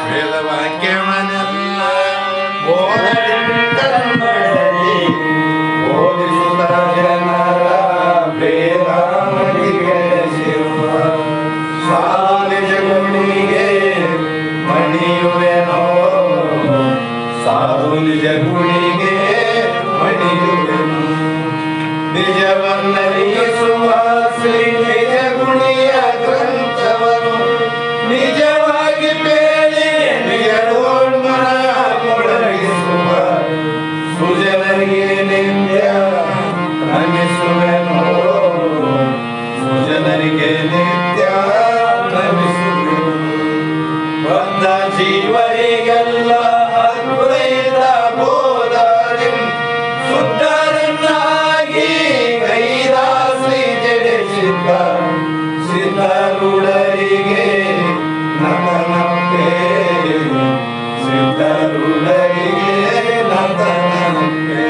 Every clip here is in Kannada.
ವೇದವಾಕ್ಯವನ್ನೆಲ್ಲ ಬೋಧನೆ ಬೋಧಿಸುತ್ತ ಜನರ ವೇದಾಂತಿಗೆ ಶಿವ ಸಾಧು ನಿಜ ಗುಣಿಗೆ ಮಣಿಯುವೆನೋ ಸಾಧು ನಿಜ ಗುಣಿಗೆ ಮಣಿಯುವೆನು ನಿಜವನ್ನರಿಸುವ ಶ್ರೀ ನಿಜ ಗುಣಿಯ ಗ್ರಂಥವನು ನಿಜವಾಗಿ ಬೇಡಿ ನಿಜೋನ್ಮನ ಮೊಳಗಿಸುವ ಸುಜನರಿಗೆ ನಿತ್ಯ ನಮಿಸುವೆನು ಸುಜನರಿಗೆ ನಿತ್ಯ ನಮಿಸುವೆನು ಬದ್ಧ ಜೀವರಿಗೆಲ್ಲ ಅದ್ವೈತ ಬೋಧನೆ ಶುದ್ಧರನ್ನಾಗಿ ಕೈಲಾಸಿ ಜಡಿಸಿದ್ದ ಸಿದ್ಧರುಡರಿಗೆ ನಮನಂತೆ ಸಿದ್ಧರುಡರಿಗೆ ನಮನಂತೆ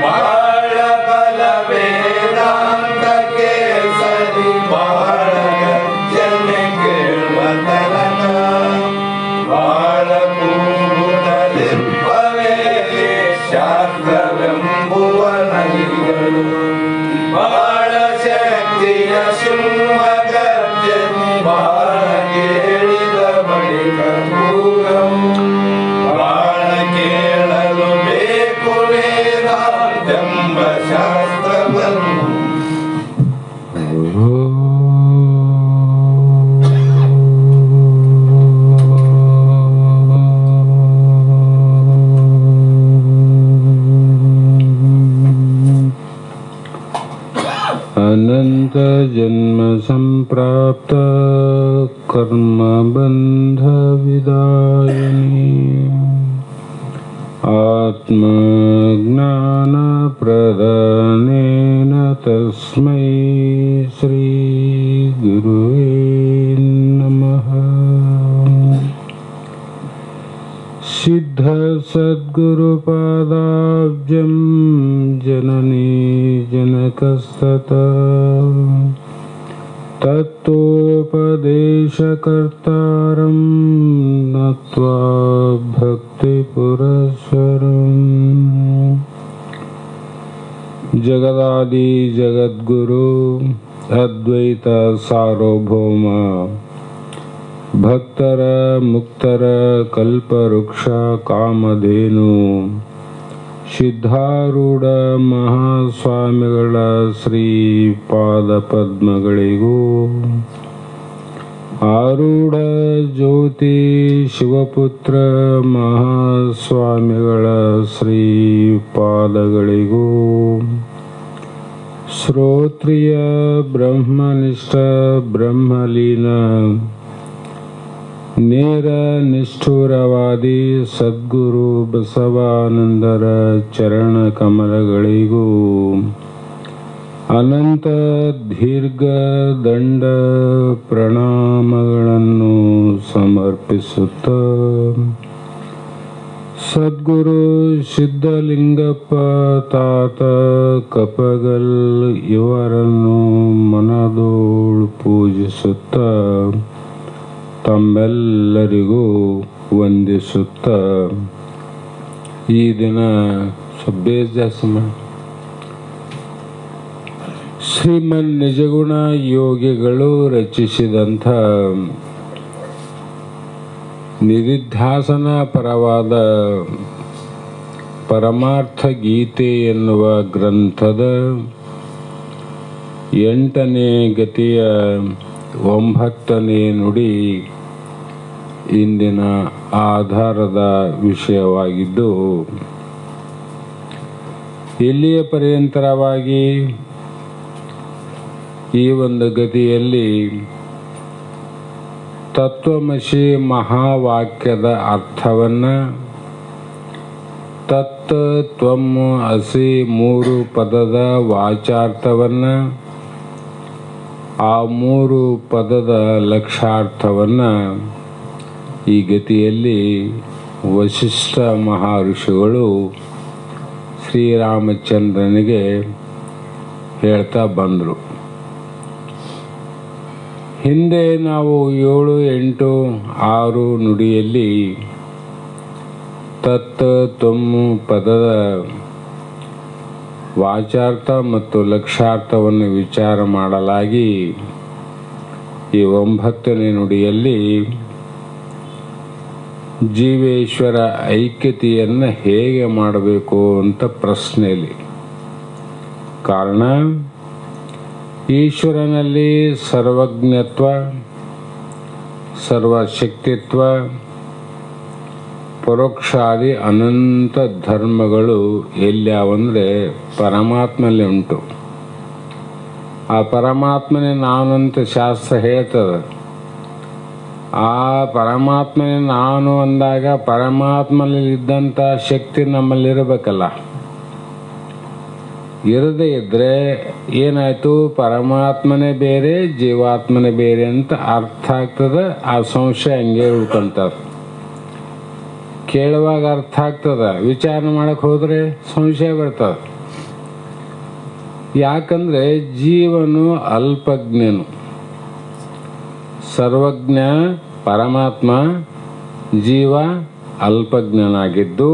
ಬಾಳ ಬಲ ವೇದಾಂತಕ್ಕೆ ಸರಿ ಬಾಳ ಗರ್ಜನೆ ಕೇಳುವ ತನಕ ಬಾಳ ಕೂಗುತ್ತಲಿರುವವೇ ಶಾಸ್ತ್ರವೆಂಬುವ ನದಿಗಳು ಬಾಳ ಶಕ್ತಿಯ ಸಿಂಹ ಗರ್ಜನೆ ಬಾಳ ಕೇಳಿದ ಬಳಿಕ ಕೂಗವು ಬಾಳ ಕೇಳಲು ಬೇಕು ವೇದಾಂತೆಂಬ ಶಾಸ್ತ್ರವನ್ನು अनंत जन्म संप्राप्त कर्म बंध विदायिनी आत्मज्ञान प्रदानेन तस्मै श्री गुरुवे नमः। सिद्ध सद्गुरुपादाब्जं जननी जनकस्ततः तत्तोपदेशकर्तारं नत्वा भक्तिपुरस्सरम्। जगदादि जगद्गुरु अद्वैत सार्वभौम ಭಕ್ತರ ಮುಕ್ತರ ಕಲ್ಪವೃಕ್ಷ ಕಾಮಧೇನು ಸಿದ್ಧಾರೂಢ ಮಹಾಸ್ವಾಮಿಗಳ ಶ್ರೀಪಾದ ಪದ್ಮಗಳಿಗೂ ಆರೂಢ ಜ್ಯೋತಿ ಶಿವಪುತ್ರ ಮಹಾಸ್ವಾಮಿಗಳ ಶ್ರೀಪಾದಗಳಿಗೂ ಶ್ರೋತ್ರಿಯ ಬ್ರಹ್ಮನಿಷ್ಠ ಬ್ರಹ್ಮಲೀನ ನೇರ ನಿಷ್ಠುರವಾದಿ ಸದ್ಗುರು ಬಸವಾನಂದರ ಚರಣ ಕಮಲಗಳಿಗೂ ಅನಂತ ದೀರ್ಘ ದಂಡ ಪ್ರಣಾಮಗಳನ್ನು ಸಮರ್ಪಿಸುತ್ತ ಸದ್ಗುರು ಸಿದ್ಧಲಿಂಗಪ್ಪ ತಾತ ಕಪಗಲ್ ಇವರನ್ನು ಮನದೋಳು ಪೂಜಿಸುತ್ತ ತಮ್ಮೆಲ್ಲರಿಗೂ ವಂದಿಸುತ್ತ ಈ ದಿನ ಸಬ್ಬೇಸ್ ಜಾಸ್ತಿ ಮಾಡಿ ಶ್ರೀಮನ್ ನಿಜಗುಣ ಯೋಗಿಗಳು ರಚಿಸಿದಂಥ ನಿಧಿಧ್ಯಾಸನ ಪರವಾದ ಪರಮಾರ್ಥ ಗೀತೆ ಎನ್ನುವ ಗ್ರಂಥದ 8ನೇ ಗತಿಯ 9ನೇ ನುಡಿ ಇಂದಿನ ಆಧಾರದ ವಿಷಯವಾಗಿದ್ದು, ಇಲ್ಲಿಯ ಪರ್ಯಂತರವಾಗಿ ಈ ಒಂದು ಗತಿಯಲ್ಲಿ ತತ್ವಮಸಿ ಮಹಾವಾಕ್ಯದ ಅರ್ಥವನ್ನು, ತತ್ ತ್ವಂ ಅಸಿ 3 ಪದದ ವಾಚಾರ್ಥವನ್ನು, ಆ 3 ಪದದ ಲಕ್ಷಾರ್ಥವನ್ನು ಈ ಗತಿಯಲ್ಲಿ ವಸಿಷ್ಠ ಮಹರ್ಷಿಗಳು ಶ್ರೀರಾಮಚಂದ್ರನಿಗೆ ಹೇಳ್ತಾ ಬಂದರು. ಹಿಂದೆ ನಾವು 7, 8, 6 ನುಡಿಯಲ್ಲಿ ತತ್ ತ್ವಂ ಪದದ ವಾಚಾರ್ಥ ಮತ್ತು ಲಕ್ಷಾರ್ಥವನ್ನು ವಿಚಾರ ಮಾಡಲಾಗಿ ಈ 9ನೇ ನುಡಿಯಲ್ಲಿ ಜೀವೇಶ್ವರ ಐಕ್ಯತೆಯನ್ನು ಹೇಗೆ ಮಾಡಬೇಕು ಅಂತ ಪ್ರಶ್ನೆಯಲ್ಲಿ. ಕಾರಣ ಈಶ್ವರನಲ್ಲಿ ಸರ್ವಜ್ಞತ್ವ, ಸರ್ವಶಕ್ತಿತ್ವ, ಪರೋಕ್ಷಾದಿ ಅನಂತ ಧರ್ಮಗಳು ಎಲ್ಲಾವಂದರೆ ಪರಮಾತ್ಮನಲ್ಲಿ ಉಂಟು. ಆ ಪರಮಾತ್ಮನೇ ನಾನಂತ ಶಾಸ್ತ್ರ ಹೇಳ್ತದೆ. ಆ ಪರಮಾತ್ಮನೇ ನಾನು ಅಂದಾಗ ಪರಮಾತ್ಮನಲ್ಲಿದ್ದಂಥ ಶಕ್ತಿ ನಮ್ಮಲ್ಲಿರಬೇಕಲ್ಲ. ಇರದೇ ಇದ್ದರೆ ಏನಾಯಿತು, ಪರಮಾತ್ಮನೇ ಬೇರೆ ಜೀವಾತ್ಮನೇ ಬೇರೆ ಅಂತ ಅರ್ಥ ಆಗ್ತದೆ. ಆ ಸಂಶಯ ಹಂಗೆ ಉಳ್ಕೊಂತದೆ. ಕೇಳುವಾಗ ಅರ್ಥ ಆಗ್ತದೆ, ವಿಚಾರ ಮಾಡಕ್ಕೆ ಹೋದರೆ ಸಂಶಯ ಬರ್ತದೆ. ಯಾಕಂದರೆ ಜೀವನು ಅಲ್ಪಜ್ಞನು, ಸರ್ವಜ್ಞ ಪರಮಾತ್ಮ, ಜೀವ ಅಲ್ಪಜ್ಞನಾಗಿದ್ದು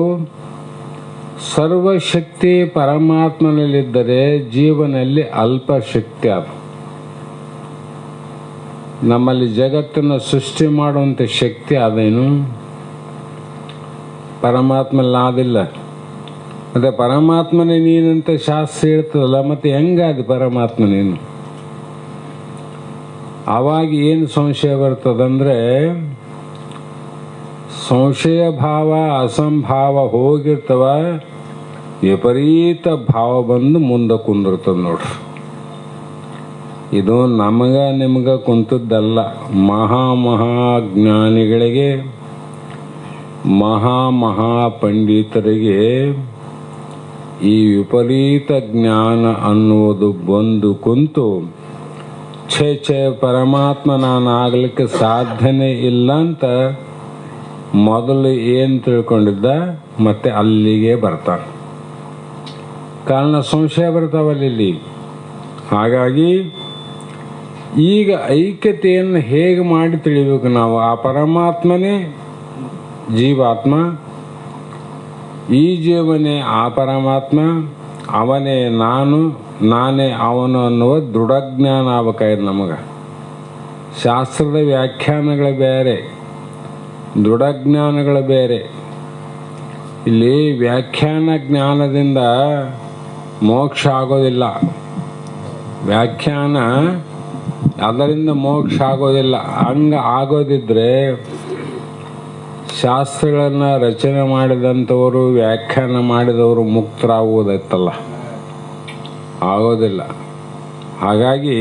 ಸರ್ವಶಕ್ತಿ ಪರಮಾತ್ಮನಲ್ಲಿದ್ದರೆ ಜೀವನಲ್ಲಿ ಅಲ್ಪಶಕ್ತಿ ಅದು. ನಮ್ಮಲ್ಲಿ ಜಗತ್ತನ್ನು ಸೃಷ್ಟಿ ಮಾಡುವಂಥ ಶಕ್ತಿ ಅದೇನು ಪರಮಾತ್ಮಲ್ಲಾದಿಲ್ಲ. ಮತ್ತು ಪರಮಾತ್ಮನೇ ನೀನಂತ ಶಾಸ್ತ್ರ ಹೇಳ್ತದಲ್ಲ, ಮತ್ತು ಹೆಂಗಾದ ಪರಮಾತ್ಮ ನೀನು? ಆವಾಗ ಏನು ಸಂಶಯ ಬರ್ತದಂದರೆ, ಸಂಶಯ ಭಾವ ಅಸಂಭಾವ ಹೋಗಿರ್ತವ, ವಿಪರೀತ ಭಾವ ಬಂದು ಮುಂದೆ ಕುಂದಿರ್ತದೆ ನೋಡ್ರಿ. ಇದು ನಿಮಗೆ ಕುಂತದ್ದಲ್ಲ. ಮಹಾಜ್ಞಾನಿಗಳಿಗೆ, ಪಂಡಿತರಿಗೆ ಈ ವಿಪರೀತ ಜ್ಞಾನ ಅನ್ನುವುದು ಬಂದು ಕುಂತು ಛೇ ಪರಮಾತ್ಮ ನಾನು ಆಗಲಿಕ್ಕೆ ಸಾಧ್ಯನೇ ಇಲ್ಲ ಅಂತ ಮೊದಲು ಏನು ತಿಳ್ಕೊಂಡಿದ್ದ ಮತ್ತೆ ಅಲ್ಲಿಗೆ ಬರ್ತಾನೆ. ಕಾರಣ ಸಂಶಯ ಬರ್ತಾವಲ್ಲಿ. ಹಾಗಾಗಿ ಈಗ ಐಕ್ಯತೆಯನ್ನು ಹೇಗೆ ಮಾಡಿ ತಿಳಿಬೇಕು ನಾವು? ಆ ಪರಮಾತ್ಮನೇ ಜೀವಾತ್ಮ, ಈ ಜೀವನೇ ಆ ಪರಮಾತ್ಮ, ಅವನೇ ನಾನು, ನಾನೇ ಅವನು ಅನ್ನುವ ದೃಢಜ್ಞಾನ ಆಗ್ಬೇಕಾಯ್ತು ನಮಗೆ. ಶಾಸ್ತ್ರದ ವ್ಯಾಖ್ಯಾನಗಳು ಬೇರೆ, ದೃಢಜ್ಞಾನಗಳು ಬೇರೆ. ಇಲ್ಲಿ ವ್ಯಾಖ್ಯಾನ ಜ್ಞಾನದಿಂದ ಮೋಕ್ಷ ಆಗೋದಿಲ್ಲ. ವ್ಯಾಖ್ಯಾನ ಅದರಿಂದ ಮೋಕ್ಷ ಆಗೋದಿಲ್ಲ. ಹಂಗೆ ಆಗೋದಿದ್ರೆ ಶಾಸ್ತ್ರಗಳನ್ನು ರಚನೆ ಮಾಡಿದಂಥವರು, ವ್ಯಾಖ್ಯಾನ ಮಾಡಿದವರು ಮುಕ್ತರಾಗುವುದೈತಲ್ಲ, ಆಗೋದಿಲ್ಲ. ಹಾಗಾಗಿ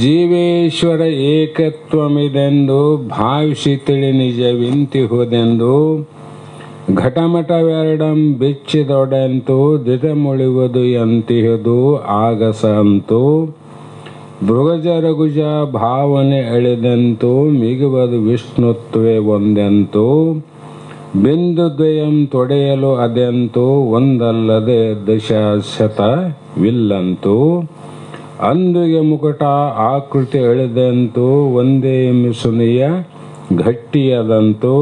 ಜೀವೇಶ್ವರ ಏಕತ್ವಮಿದೆಂದು ಭಾವಿಸಿ ತಿಳಿ ನಿಜವಿಂತಿಹುದೆಂದು ಘಟಮಟವೆರಡಂ ಬಿಚ್ಚಿದೊಡೆಂತು ದಿತಮುಳಿವುದು ಎಂತಿಹುದು ಆಗಸ ಅಂತು ಮೃಗಜರಗುಜ ಭಾವನೆ ಎಳೆದಂತು ಮಿಗುವುದು ವಿಷ್ಣುತ್ವೇ ಒಂದೆಂತು ಬಿಂದು ದ್ವಯಂ ತೊಡೆಯಲು ಅದೆಂತು ಒಂದಲ್ಲದೆ ದಶಶತವಿಲ್ಲಂತು ಅಂದುಗೆ ಮುಕುಟ ಆಕೃತಿ ಎಳೆದಂತು ಒಂದೇ ಮಿಸುನಿಯ ಗಟ್ಟಿಯದಂತು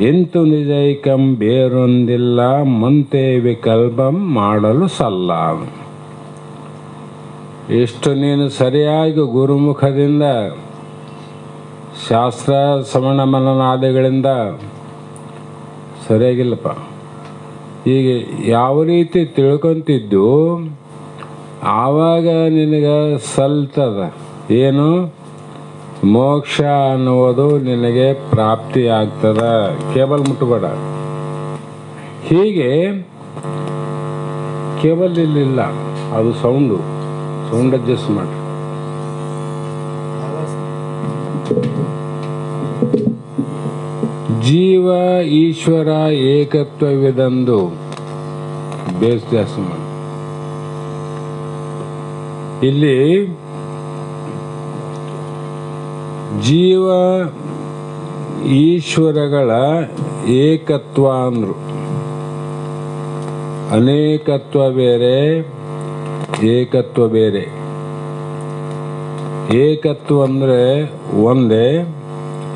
ಇಂತು ನಿಜೈಕಂ ಬೇರೊಂದಿಲ್ಲ ಮಂತೆ ವಿಕಲ್ಪಂ ಮಾಡಲು ಸಲ್ಲ. ಎಷ್ಟು ನೀನು ಸರಿಯಾಗಿ ಗುರುಮುಖದಿಂದ ಶಾಸ್ತ್ರ ಶ್ರವಣ ಮನನಾದಿಗಳಿಂದ ಸರಿಯಾಗಿಲ್ಲಪ್ಪ. ಹೀಗೆ ಯಾವ ರೀತಿ ತಿಳ್ಕೊಂತಿದ್ದು ಆವಾಗ ನಿನಗೆ ಸಲ್ತದ. ಏನು? ಮೋಕ್ಷ ಅನ್ನುವುದು ನಿನಗೆ ಪ್ರಾಪ್ತಿ ಆಗ್ತದ. ಕೇಬಲ್ ಮುಟ್ಟಬೇಡ. ಹೀಗೆ ಕೇಬಲ್ ಇಲ್ಲಿಲ್ಲ, ಅದು ಸೌಂಡ್ ಅಡ್ಜಸ್ಟ್ ಮಾಡಿ. ಜೀವ ಈಶ್ವರ ಏಕತ್ವವಿದೆಂದು ಬೇಸ್ ಜಾಸ್ತಿ ಮಾಡಿ. ಇಲ್ಲಿ ಜೀವ ಈಶ್ವರಗಳ ಏಕತ್ವ ಅಂದ್ರು. ಅನೇಕತ್ವ ಬೇರೆ, ಏಕತ್ವ ಬೇರೆ. ಏಕತ್ವ ಅಂದರೆ ಒಂದೇ,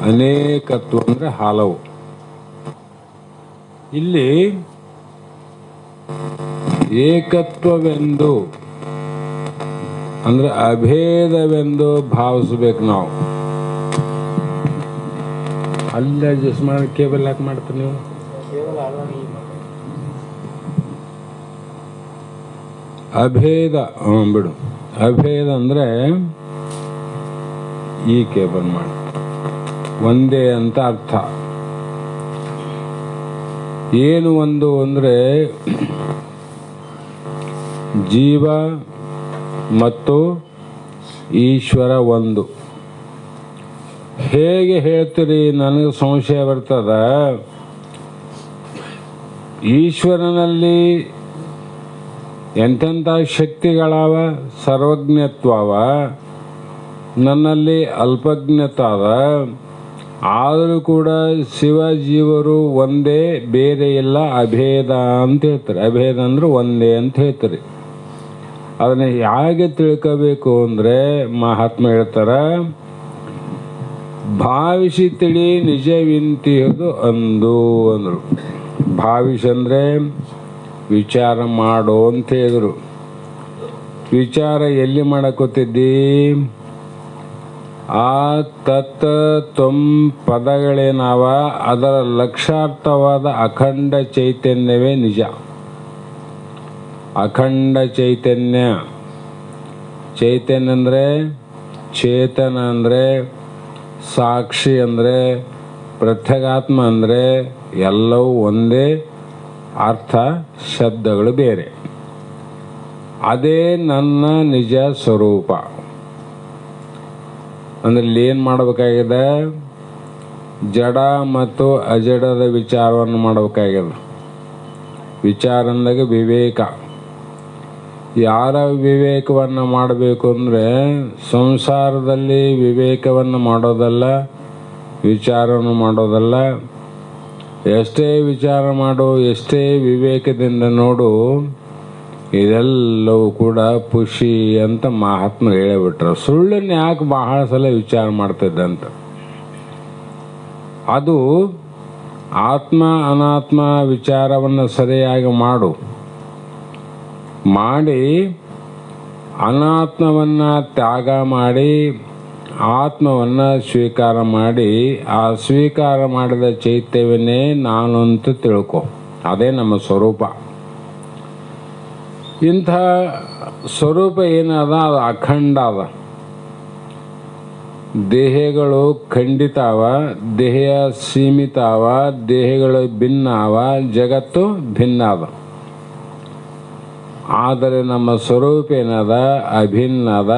ಅನೇಕತ್ವ ಅಂದರೆ ಹಲವು. ಇಲ್ಲಿ ಏಕತ್ವವೆಂದು ಅಂದ್ರೆ ಅಭೇದವೆಂದು ಭಾವಿಸ್ಬೇಕು ನಾವು. ಅಲ್ಲಿ ಅಡ್ಜಸ್ಟ್ ಮಾಡಿ ಕೇಬಲ್ ಯಾಕೆ ಮಾಡ್ತೀರಿ ನೀವು? ಅಭೇದ ಬಿಡು. ಅಭೇದ ಅಂದರೆ ಈ ಕೇಬಲ್ ಮಾಡಿ ಒಂದೇ ಅಂತ ಅರ್ಥ. ಏನು ಒಂದು ಅಂದರೆ ಜೀವ ಮತ್ತು ಈಶ್ವರ ಒಂದು. ಹೇಗೆ ಹೇಳ್ತೀರಿ? ನನಗೆ ಸಂಶಯ ಬರ್ತದ. ಈಶ್ವರನಲ್ಲಿ ಎಂತೆಂಥ ಶಕ್ತಿಗಳವ, ಸರ್ವಜ್ಞತ್ವವ, ನನ್ನಲ್ಲಿ ಅಲ್ಪಜ್ಞತ್ವ ಅದ. ಆದರೂ ಕೂಡ ಶಿವ ಜೀವರು ಒಂದೇ, ಬೇರೆ ಇಲ್ಲ, ಅಭೇದ ಅಂತ ಹೇಳ್ತಾರೆ. ಅಭೇದ ಅಂದ್ರೆ ಒಂದೇ ಅಂತ ಹೇಳ್ತಾರೆ. ಅದನ್ನು ಹೇಗೆ ತಿಳ್ಕೋಬೇಕು ಅಂದರೆ ಮಹಾತ್ಮ ಹೇಳ್ತಾರೆ, ಭಾವಿಸಿ ತಿಳಿ ನಿಜವಿಂತಿಯದು ಅಂದು ಅಂದರು. ಭಾವಿಸಿ ಅಂದರೆ ವಿಚಾರ ಮಾಡು ಅಂತ ಹೇಳಿದರು. ವಿಚಾರ ಎಲ್ಲಿ ಮಾಡಕೋತಿದ್ದಿ? ಆ ತತ್ ತ್ವಂ ಪದಗಳೇನಾವ ಅದರ ಲಕ್ಷಾರ್ಥವಾದ ಅಖಂಡ ಚೈತನ್ಯವೇ ನಿಜ. ಅಖಂಡ ಚೈತನ್ಯ. ಚೈತನ್ಯ ಅಂದರೆ ಚೇತನ, ಅಂದರೆ ಸಾಕ್ಷಿ, ಅಂದರೆ ಪ್ರತ್ಯಗಾತ್ಮ, ಅಂದರೆ ಎಲ್ಲವೂ ಒಂದೇ, ಅರ್ಥ ಶಬ್ದಗಳು ಬೇರೆ. ಅದೇ ನನ್ನ ನಿಜ ಸ್ವರೂಪ. ಅಂದರೆ ಇಲ್ಲಿ ಏನು ಮಾಡಬೇಕಾಗಿದೆ? ಜಡ ಮತ್ತು ಅಜಡದ ವಿಚಾರವನ್ನು ಮಾಡಬೇಕಾಗಿದೆ. ವಿಚಾರ ಅಂದಾಗ ವಿವೇಕ. ಯಾರ ವಿವೇಕವನ್ನು ಮಾಡಬೇಕು ಅಂದರೆ ಸಂಸಾರದಲ್ಲಿ ವಿವೇಕವನ್ನು ಮಾಡೋದಲ್ಲ, ವಿಚಾರವನ್ನು ಮಾಡೋದಲ್ಲ. ಎಷ್ಟೇ ವಿಚಾರ ಮಾಡು, ಎಷ್ಟೇ ವಿವೇಕದಿಂದ ನೋಡು, ಇದೆಲ್ಲವೂ ಕೂಡ ಪುಷಿ ಅಂತ ಮಹಾತ್ಮ ಹೇಳಿಬಿಟ್ರು. ಸುಳ್ಳನ್ನು ಯಾಕೆ ಬಹಳ ಸಲ ವಿಚಾರ ಮಾಡ್ತಿದ್ದಂತ. ಅದು ಆತ್ಮ ಅನಾತ್ಮ ವಿಚಾರವನ್ನು ಸರಿಯಾಗಿ ಮಾಡಿ ಅನಾತ್ಮವನ್ನು ತ್ಯಾಗ ಮಾಡಿ ಆತ್ಮವನ್ನು ಸ್ವೀಕಾರ ಮಾಡಿ, ಆ ಸ್ವೀಕಾರ ಮಾಡಿದ ಚೈತನ್ಯವನ್ನೇ ನಾನು ಅಂತ ತಿಳ್ಕೊ. ಅದೇ ನಮ್ಮ ಸ್ವರೂಪ. ಇಂಥ ಸ್ವರೂಪ ಏನದ? ಅದು ಅಖಂಡ ಅದ. ದೇಹಗಳು ಖಂಡಿತ ಅವ, ದೇಹ ಸೀಮಿತ ಅವ, ದೇಹಗಳು ಭಿನ್ನ ಅವ, ಜಗತ್ತು ಭಿನ್ನ ಅದ. ಆದರೆ ನಮ್ಮ ಸ್ವರೂಪ ಏನದ? ಅಭಿನ್ನ ಅದ,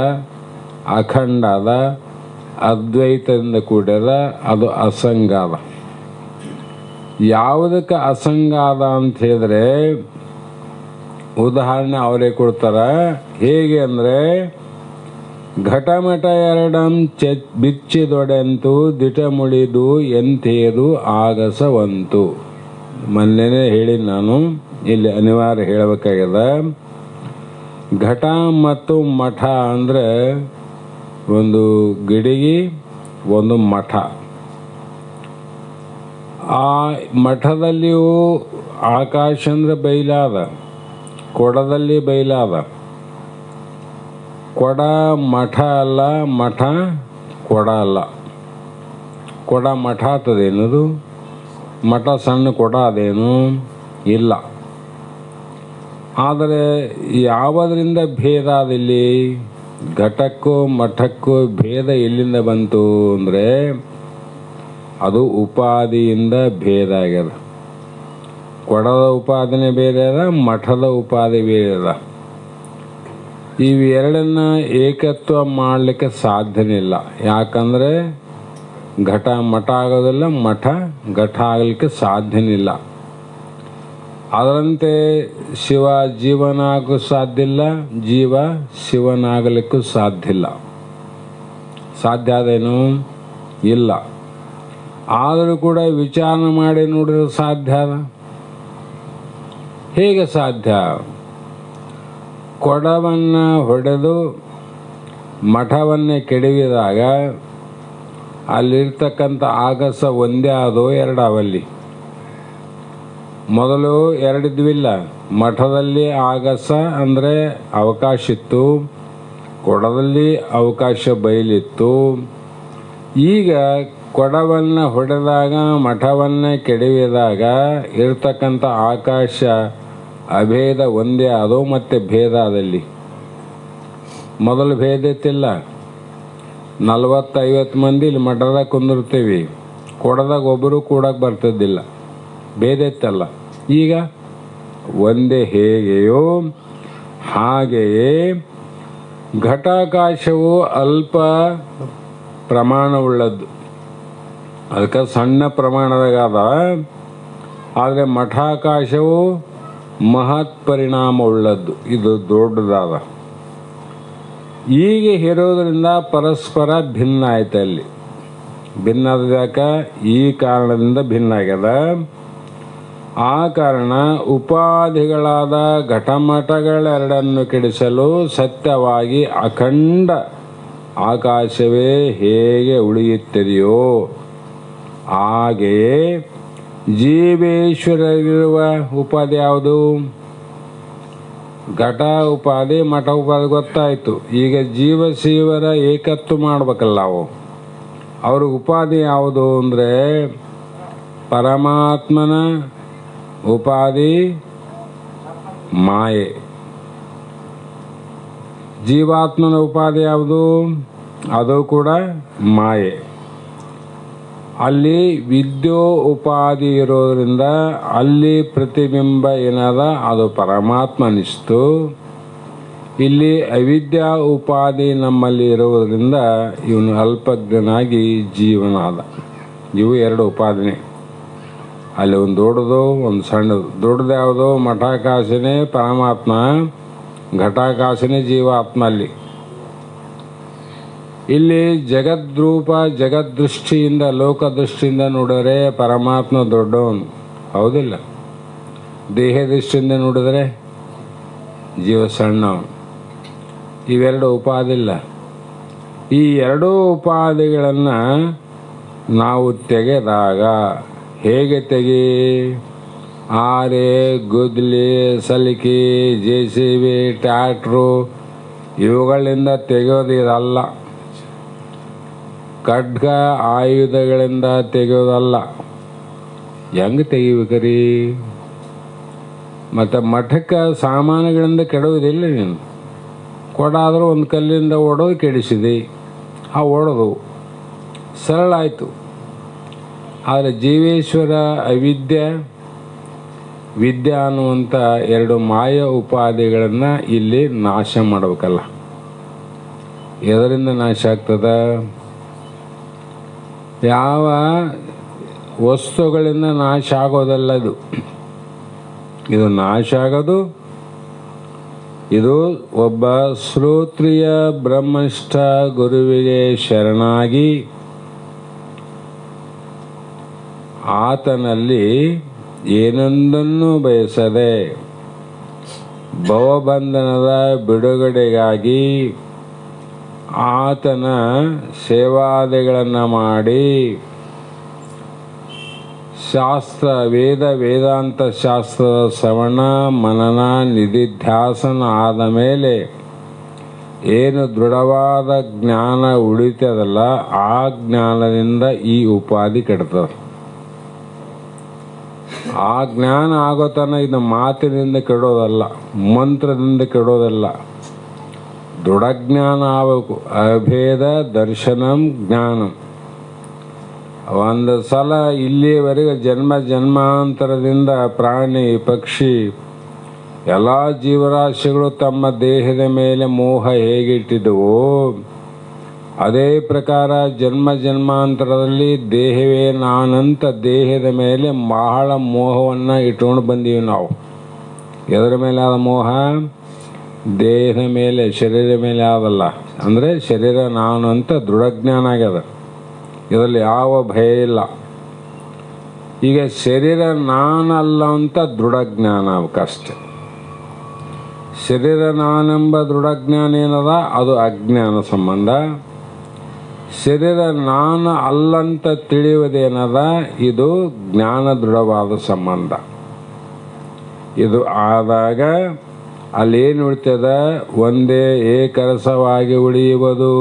ಅಖಂಡ ಅದ, ಅದ್ವೈತದಿಂದ ಕೂಡ್ಯದ, ಅದು ಅಸಂಗ ಅದ. ಯಾವುದಕ್ಕೆ ಅಸಂಗ ಅದ ಅಂತ ಹೇಳಿದ್ರೆ ಉದಾಹರಣೆ ಅವರೇ ಕೊಡ್ತಾರ. ಹೇಗೆ ಅಂದರೆ, ಘಟಮಟ ಎರಡಂ ಬಿಚ್ಚಿದೊಡೆಂತು ದಿಟ ಮುಳಿದು ಎಂತೇದು ಆಗಸವಂತು. ಮೊನ್ನೆನೇ ಹೇಳಿ ನಾನು, ಇಲ್ಲಿ ಅನಿವಾರ್ಯ ಹೇಳಬೇಕಾಗ್ಯದ. ಘಟ ಮತ್ತು ಮಠ ಅಂದರೆ ಒಂದು ಗಿಡಿಗಿ, ಒಂದು ಮಠ. ಆ ಮಠದಲ್ಲಿಯೂ ಆಕಾಶ ಅಂದರೆ ಬೈಲಾದ, ಕೊಡದಲ್ಲಿ ಬೈಲಾದ. ಕೊಡ ಮಠ ಅಲ್ಲ, ಮಠ ಕೊಡ ಅಲ್ಲ. ಕೊಡ ಮಠ ಆಗ್ತದೇನದು? ಮಠ ಸಣ್ಣ ಕೊಡ ಅದೇನು? ಇಲ್ಲ. ಆದರೆ ಯಾವುದರಿಂದ ಭೇದ ಅದಿಲ್ಲಿ? ಘಟಕ್ಕೂ ಮಠಕ್ಕೂ ಭೇದ ಎಲ್ಲಿಂದ ಬಂತು ಅಂದರೆ ಅದು ಉಪಾದಿಯಿಂದ ಭೇದ ಆಗ್ಯದ. ಕೊಡದ ಉಪಾದಿನೇ ಬೇರೆ ಅದ, ಮಠದ ಉಪಾದಿ ಬೇರೆ ಅದ. ಇವೆರಡನ್ನ ಏಕತ್ವ ಮಾಡಲಿಕ್ಕೆ ಸಾಧ್ಯನೇ ಇಲ್ಲ. ಯಾಕಂದರೆ ಘಟ ಮಠ ಆಗೋದಿಲ್ಲ, ಮಠ ಘಟ ಆಗಲಿಕ್ಕೆ ಸಾಧ್ಯನೇ ಇಲ್ಲ. ಅದರಂತೆ ಶಿವ ಜೀವನಾಗಲು ಸಾಧ್ಯ ಇಲ್ಲ, ಜೀವ ಶಿವನಾಗಲಿಕ್ಕೂ ಸಾಧ್ಯ ಇಲ್ಲ. ಸಾಧ್ಯ ಅದೇನು? ಇಲ್ಲ. ಆದರೂ ಕೂಡ ವಿಚಾರ ಮಾಡಿ ನೋಡಿದ್ರೆ ಸಾಧ್ಯ ಅದ. ಹೇಗೆ ಸಾಧ್ಯ? ಕೊಡವನ್ನು ಹೊಡೆದು ಮಠವನ್ನೇ ಕೆಡವಿದಾಗ ಅಲ್ಲಿರ್ತಕ್ಕಂಥ ಆಗಸ ಒಂದೇ ಆದೋ ಎರಡಾವಲ್ಲಿ. ಮೊದಲು ಎರಡಿದ್ವಿಲ್ಲ. ಮಠದಲ್ಲಿ ಆಗಸ ಅಂದರೆ ಅವಕಾಶ ಇತ್ತು, ಕೊಡದಲ್ಲಿ ಅವಕಾಶ ಬಯಲಿತ್ತು. ಈಗ ಕೊಡವನ್ನು ಹೊಡೆದಾಗ ಮಠವನ್ನು ಕೆಡವಿದಾಗ ಇರ್ತಕ್ಕಂಥ ಆಕಾಶ ಅಭೇದ ಒಂದೇ ಆದೋ ಮತ್ತೆ ಭೇದ ಆದಲ್ಲಿ. ಮೊದಲು ಭೇದ ಇತ್ತಿಲ್ಲ. 40-50 ಮಂದಿ ಇಲ್ಲಿ ಮಠದಾಗ ಕುಂದಿರ್ತೀವಿ, ಕೊಡದಾಗ ಒಬ್ಬರು ಕೂಡಕ್ಕೆ ಬರ್ತಿದ್ದಿಲ್ಲ, ಭೇದ ಇತ್ತಲ್ಲ. ಈಗ ಒಂದೇ. ಹೇಗೆಯೋ ಹಾಗೆಯೇ ಘಟಾಕಾಶವು ಅಲ್ಪ ಪ್ರಮಾಣವುಳ್ಳದ್ದು, ಅದಕ್ಕೆ ಸಣ್ಣ ಪ್ರಮಾಣದಾಗದ. ಆದರೆ ಮಠಾಕಾಶವು ಮಹತ್ ಪರಿಣಾಮವುಳ್ಳದ್ದು, ಇದು ದೊಡ್ಡದಾದ. ಹೀಗೆ ಇರೋದ್ರಿಂದ ಪರಸ್ಪರ ಭಿನ್ನ ಆಯ್ತು. ಅಲ್ಲಿ ಭಿನ್ನ ಆದಾಗ ಈ ಕಾರಣದಿಂದ ಭಿನ್ನ ಆಗ್ಯದ. ಆ ಕಾರಣ ಉಪಾಧಿಗಳಾದ ಘಟಮಠಗಳೆರಡನ್ನು ಕೆಡಿಸಲು ಸತ್ಯವಾಗಿ ಅಖಂಡ ಆಕಾಶವೇ ಹೇಗೆ ಉಳಿಯುತ್ತದೆಯೋ ಹಾಗೆಯೇ ಜೀವೇಶ್ವರರಿರುವ ಉಪಾಧಿ ಯಾವುದು? ಘಟ ಉಪಾಧಿ, ಮಠ ಉಪಾಧಿ ಗೊತ್ತಾಯಿತು. ಈಗ ಜೀವಶಿವರ ಏಕತ್ವ ಮಾಡ್ಬೇಕಲ್ಲ ನಾವು. ಅವ್ರ ಉಪಾಧಿ ಯಾವುದು ಅಂದರೆ ಪರಮಾತ್ಮನ ಉಪಾಧಿ ಮಾಯೆ. ಜೀವಾತ್ಮನ ಉಪಾಧಿ ಯಾವುದು? ಅದು ಕೂಡ ಮಾಯೆ. ಅಲ್ಲಿ ವಿದ್ಯೋ ಉಪಾಧಿ ಇರೋದ್ರಿಂದ ಅಲ್ಲಿ ಪ್ರತಿಬಿಂಬ ಏನದ ಅದು ಪರಮಾತ್ಮ ಅನಿಸ್ತು. ಇಲ್ಲಿ ಅವಿದ್ಯಾ ಉಪಾಧಿ ನಮ್ಮಲ್ಲಿ ಇರೋದ್ರಿಂದ ಇವನು ಅಲ್ಪಜ್ಞನಾಗಿ ಜೀವನಾದ. ಇವು ಎರಡು ಉಪಾಧಿನೇ. ಅಲ್ಲಿ ಒಂದು ದೊಡ್ಡದು, ಒಂದು ಸಣ್ಣದು. ದೊಡ್ಡದು ಯಾವುದು? ಮಠಾಕಾಶನೇ ಪರಮಾತ್ಮ, ಘಟಾಕಾಶನೇ ಜೀವಾತ್ಮ. ಅಲ್ಲಿ ಇಲ್ಲಿ ಜಗದ್ರೂಪ ಜಗದ್ದೃಷ್ಟಿಯಿಂದ ಲೋಕದೃಷ್ಟಿಯಿಂದ ನೋಡಿದ್ರೆ ಪರಮಾತ್ಮ ದೊಡ್ಡವನು, ಹೌದಿಲ್ಲ? ದೇಹ ದೃಷ್ಟಿಯಿಂದ ನೋಡಿದ್ರೆ ಜೀವ ಸಣ್ಣವನು. ಇವೆರಡು ಉಪಾದಿಲ್ಲ. ಈ ಎರಡೂ ಉಪಾಧಿಗಳನ್ನು ನಾವು ತೆಗೆದಾಗ ಹೇಗೆ ತೆಗಿ? ಆರೆ, ಗುದ್ಲಿ, ಸಲಿಕೆ, JCB, ಟ್ರ್ಯಾಕ್ಟ್ರು ಇವುಗಳಿಂದ ತೆಗೆಯೋದಿರಲ್ಲ. ಖಡ್ಗ ಆಯುಧಗಳಿಂದ ತೆಗೆಯೋದಲ್ಲ. ಹೆಂಗೆ ತೆಗಿಬೇಕ್ರಿ? ಮತ್ತು ಮಠಕ್ಕೆ ಸಾಮಾನುಗಳಿಂದ ಕೆಡೋದಿಲ್ಲ. ನೀನು ಕೊಡಾದರೂ ಒಂದು ಕಲ್ಲಿಂದ ಓಡೋದು ಕೆಡಿಸಿದೆ, ಆ ಓಡೋದು ಸರಳ ಆಯಿತು. ಆದರೆ ಜೀವೇಶ್ವರ ಅವಿದ್ಯೆ ವಿದ್ಯಾ ಅನ್ನುವಂಥ ಎರಡು ಮಾಯ ಉಪಾಧಿಗಳನ್ನು ಇಲ್ಲಿ ನಾಶ ಮಾಡಬೇಕಲ್ಲ. ಎದರಿಂದ ನಾಶ ಆಗ್ತದ? ಯಾವ ವಸ್ತುಗಳಿಂದ ನಾಶ ಆಗೋದಲ್ಲ ಇದು ನಾಶ ಆಗೋದು. ಇದು ಒಬ್ಬ ಶ್ರೋತ್ರಿಯ ಬ್ರಹ್ಮನಿಷ್ಠ ಗುರುವಿಗೆ ಶರಣಾಗಿ ಆತನಲ್ಲಿ ಏನೊಂದನ್ನು ಬಯಸದೆ ಭವಬಂಧನದ ಬಿಡುಗಡೆಗಾಗಿ ಆತನ ಸೇವಾದಿಗಳನ್ನು ಮಾಡಿ ಶಾಸ್ತ್ರ ವೇದಾಂತ ಶಾಸ್ತ್ರದ ಶ್ರವಣ ಮನನ ನಿಧಿಧ್ಯಾಸನ ಆದ ಮೇಲೆ ಏನು ದೃಢವಾದ ಜ್ಞಾನ ಉಳಿತದಲ್ಲ, ಆ ಜ್ಞಾನದಿಂದ ಈ ಉಪಾಧಿ ಕೆಡ್ತದೆ. ಆ ಜ್ಞಾನ ಆಗೋತನ ಇದು ಮಾತಿನಿಂದ ಕೆಡೋದಲ್ಲ, ಮಂತ್ರದಿಂದ ಕೆಡೋದಲ್ಲ. ದೃಢಜ್ಞಾನ ಆಗಬೇಕು. ಅಭೇದ ದರ್ಶನಂ ಜ್ಞಾನಂ. ಒಂದು ಸಲ ಇಲ್ಲಿಯವರೆಗೆ ಜನ್ಮಾಂತರದಿಂದ ಪ್ರಾಣಿ ಪಕ್ಷಿ ಎಲ್ಲ ಜೀವರಾಶಿಗಳು ತಮ್ಮ ದೇಹದ ಮೇಲೆ ಮೋಹ ಹೇಗಿಟ್ಟಿದ್ದವೋ ಅದೇ ಪ್ರಕಾರ ಜನ್ಮಾಂತರದಲ್ಲಿ ದೇಹವೇ ನಾನಂತ ದೇಹದ ಮೇಲೆ ಬಹಳ ಮೋಹವನ್ನು ಇಟ್ಕೊಂಡು ಬಂದೀವಿ ನಾವು. ಎದರ ಮೇಲೆ ಆದ ಮೋಹ? ದೇಹದ ಮೇಲೆ, ಶರೀರ ಮೇಲೆ ಆದಲ್ಲ. ಅಂದರೆ ಶರೀರ ನಾನು ಅಂತ ದೃಢಜ್ಞಾನ ಆಗ್ಯದ. ಇದರಲ್ಲಿ ಯಾವ ಭಯ ಇಲ್ಲ. ಈಗ ಶರೀರ ನಾನಲ್ಲ ಅಂತ ದೃಢಜ್ಞಾನ ಆಗಬೇಕಷ್ಟೆ. ಶರೀರ ನಾನೆಂಬ ದೃಢಜ್ಞಾನ ಏನದ ಅದು ಅಜ್ಞಾನ ಸಂಬಂಧ. ಶರೀರ ನಾನು ಅಲ್ಲಂತ ತಿಳಿಯುವುದೇನದ ಇದು ಜ್ಞಾನ ದೃಢವಾದ ಸಂಬಂಧ. ಇದು ಆದಾಗ ಅಲ್ಲೇನು ಉಳಿತದ, ಒಂದೇ ಏಕರಸವಾಗಿ ಉಳಿಯುವುದು.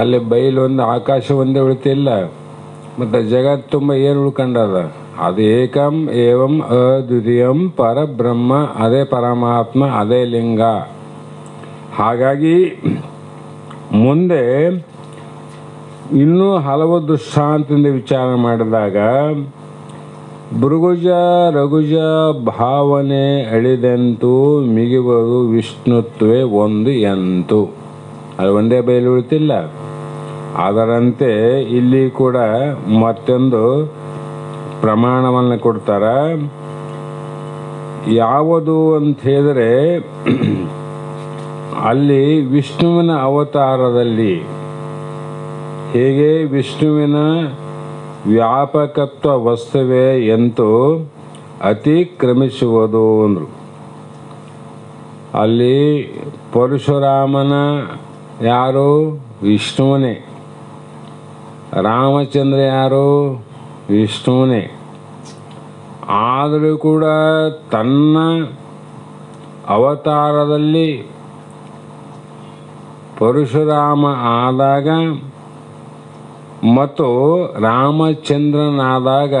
ಅಲ್ಲಿ ಬಯಲೊಂದು ಆಕಾಶ ಒಂದೇ ಉಳಿತಿಲ್ಲ, ಮತ್ತು ಜಗತ್ತು ತುಂಬ ಏನು ಉಳ್ಕೊಂಡದ, ಅದು ಏಕಂ ಏವಂ ಅದ್ವಿತೀಯಂ ಪರಬ್ರಹ್ಮ, ಅದೇ ಪರಮಾತ್ಮ, ಅದೇ ಲಿಂಗ. ಹಾಗಾಗಿ ಮುಂದೆ ಇನ್ನೂ ಹಲವು ದೃಷ್ಟಾಂತದಿಂದ ವಿಚಾರ ಮಾಡಿದಾಗ ಭೃಗುಜ ರಘುಜ ಭಾವನೆ ಅಳಿದೆಂತೂ ಮಿಗಿವುದು ವಿಷ್ಣುತ್ವೇ ಒಂದು ಎಂತು. ಅದು ಒಂದೇ ಬಯಲು ಉಳಿತಿಲ್ಲ. ಅದರಂತೆ ಇಲ್ಲಿ ಕೂಡ ಮತ್ತೊಂದು ಪ್ರಮಾಣವನ್ನು ಕೊಡ್ತಾರೆ. ಯಾವುದು ಅಂತ ಹೇಳಿದರೆ ಅಲ್ಲಿ ವಿಷ್ಣುವಿನ ಅವತಾರದಲ್ಲಿ ಹೇಗೆ ವಿಷ್ಣುವಿನ ವ್ಯಾಪಕತ್ವ ವಸ್ತುವೇ ಎಂತೂ ಅತಿಕ್ರಮಿಸುವುದು ಅಂದರು. ಅಲ್ಲಿ ಪರಶುರಾಮನ ಯಾರು, ವಿಷ್ಣುವನೇ. ರಾಮಚಂದ್ರ ಯಾರು, ವಿಷ್ಣುವನೇ. ಆದರೂ ಕೂಡ ತನ್ನ ಅವತಾರದಲ್ಲಿ ಪರಶುರಾಮ ಆದಾಗ ಮತ್ತು ರಾಮಚಂದ್ರನಾದಾಗ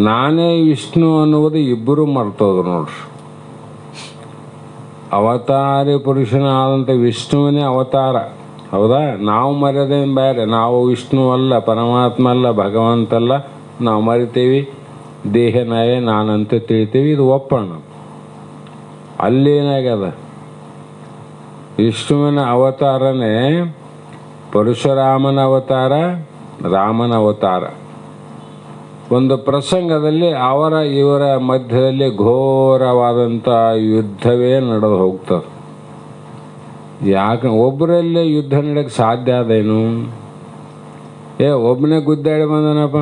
ನಾನೇ ವಿಷ್ಣು ಅನ್ನುವುದು ಇಬ್ಬರು ಮರ್ತೋದ್ರು ನೋಡ್ರಿ. ಅವತಾರಿ ಪುರುಷನಾದಂಥ ವಿಷ್ಣುವಿನೇ ಅವತಾರ, ಹೌದಾ? ನಾವು ಮರ್ಯಾದೇನು ಬೇರೆ, ನಾವು ವಿಷ್ಣು ಅಲ್ಲ, ಪರಮಾತ್ಮ ಅಲ್ಲ, ಭಗವಂತ ಅಲ್ಲ, ನಾವು ಮರಿತೀವಿ, ದೇಹ ನಾವೇ ನಾನಂತ ತಿಳಿತೀವಿ, ಇದು ಒಪ್ಪಣ. ಅಲ್ಲೇನಾಗ್ಯದ, ವಿಷ್ಣುವಿನ ಅವತಾರನೇ ಪರಶುರಾಮನ ಅವತಾರ, ರಾಮನ ಅವತಾರ. ಒಂದು ಪ್ರಸಂಗದಲ್ಲಿ ಅವರ ಇವರ ಮಧ್ಯದಲ್ಲಿ ಘೋರವಾದಂಥ ಯುದ್ಧವೇ ನಡೆದು ಹೋಗ್ತದೆ. ಯಾಕೆ ಒಬ್ಬರಲ್ಲೇ ಯುದ್ಧ ನಡೆಯೋಕ್ಕೆ ಸಾಧ್ಯ ಅದೇನು? ಒಬ್ಬನೇ ಗುದ್ದಾಡಿ ಬಂದನಪ್ಪ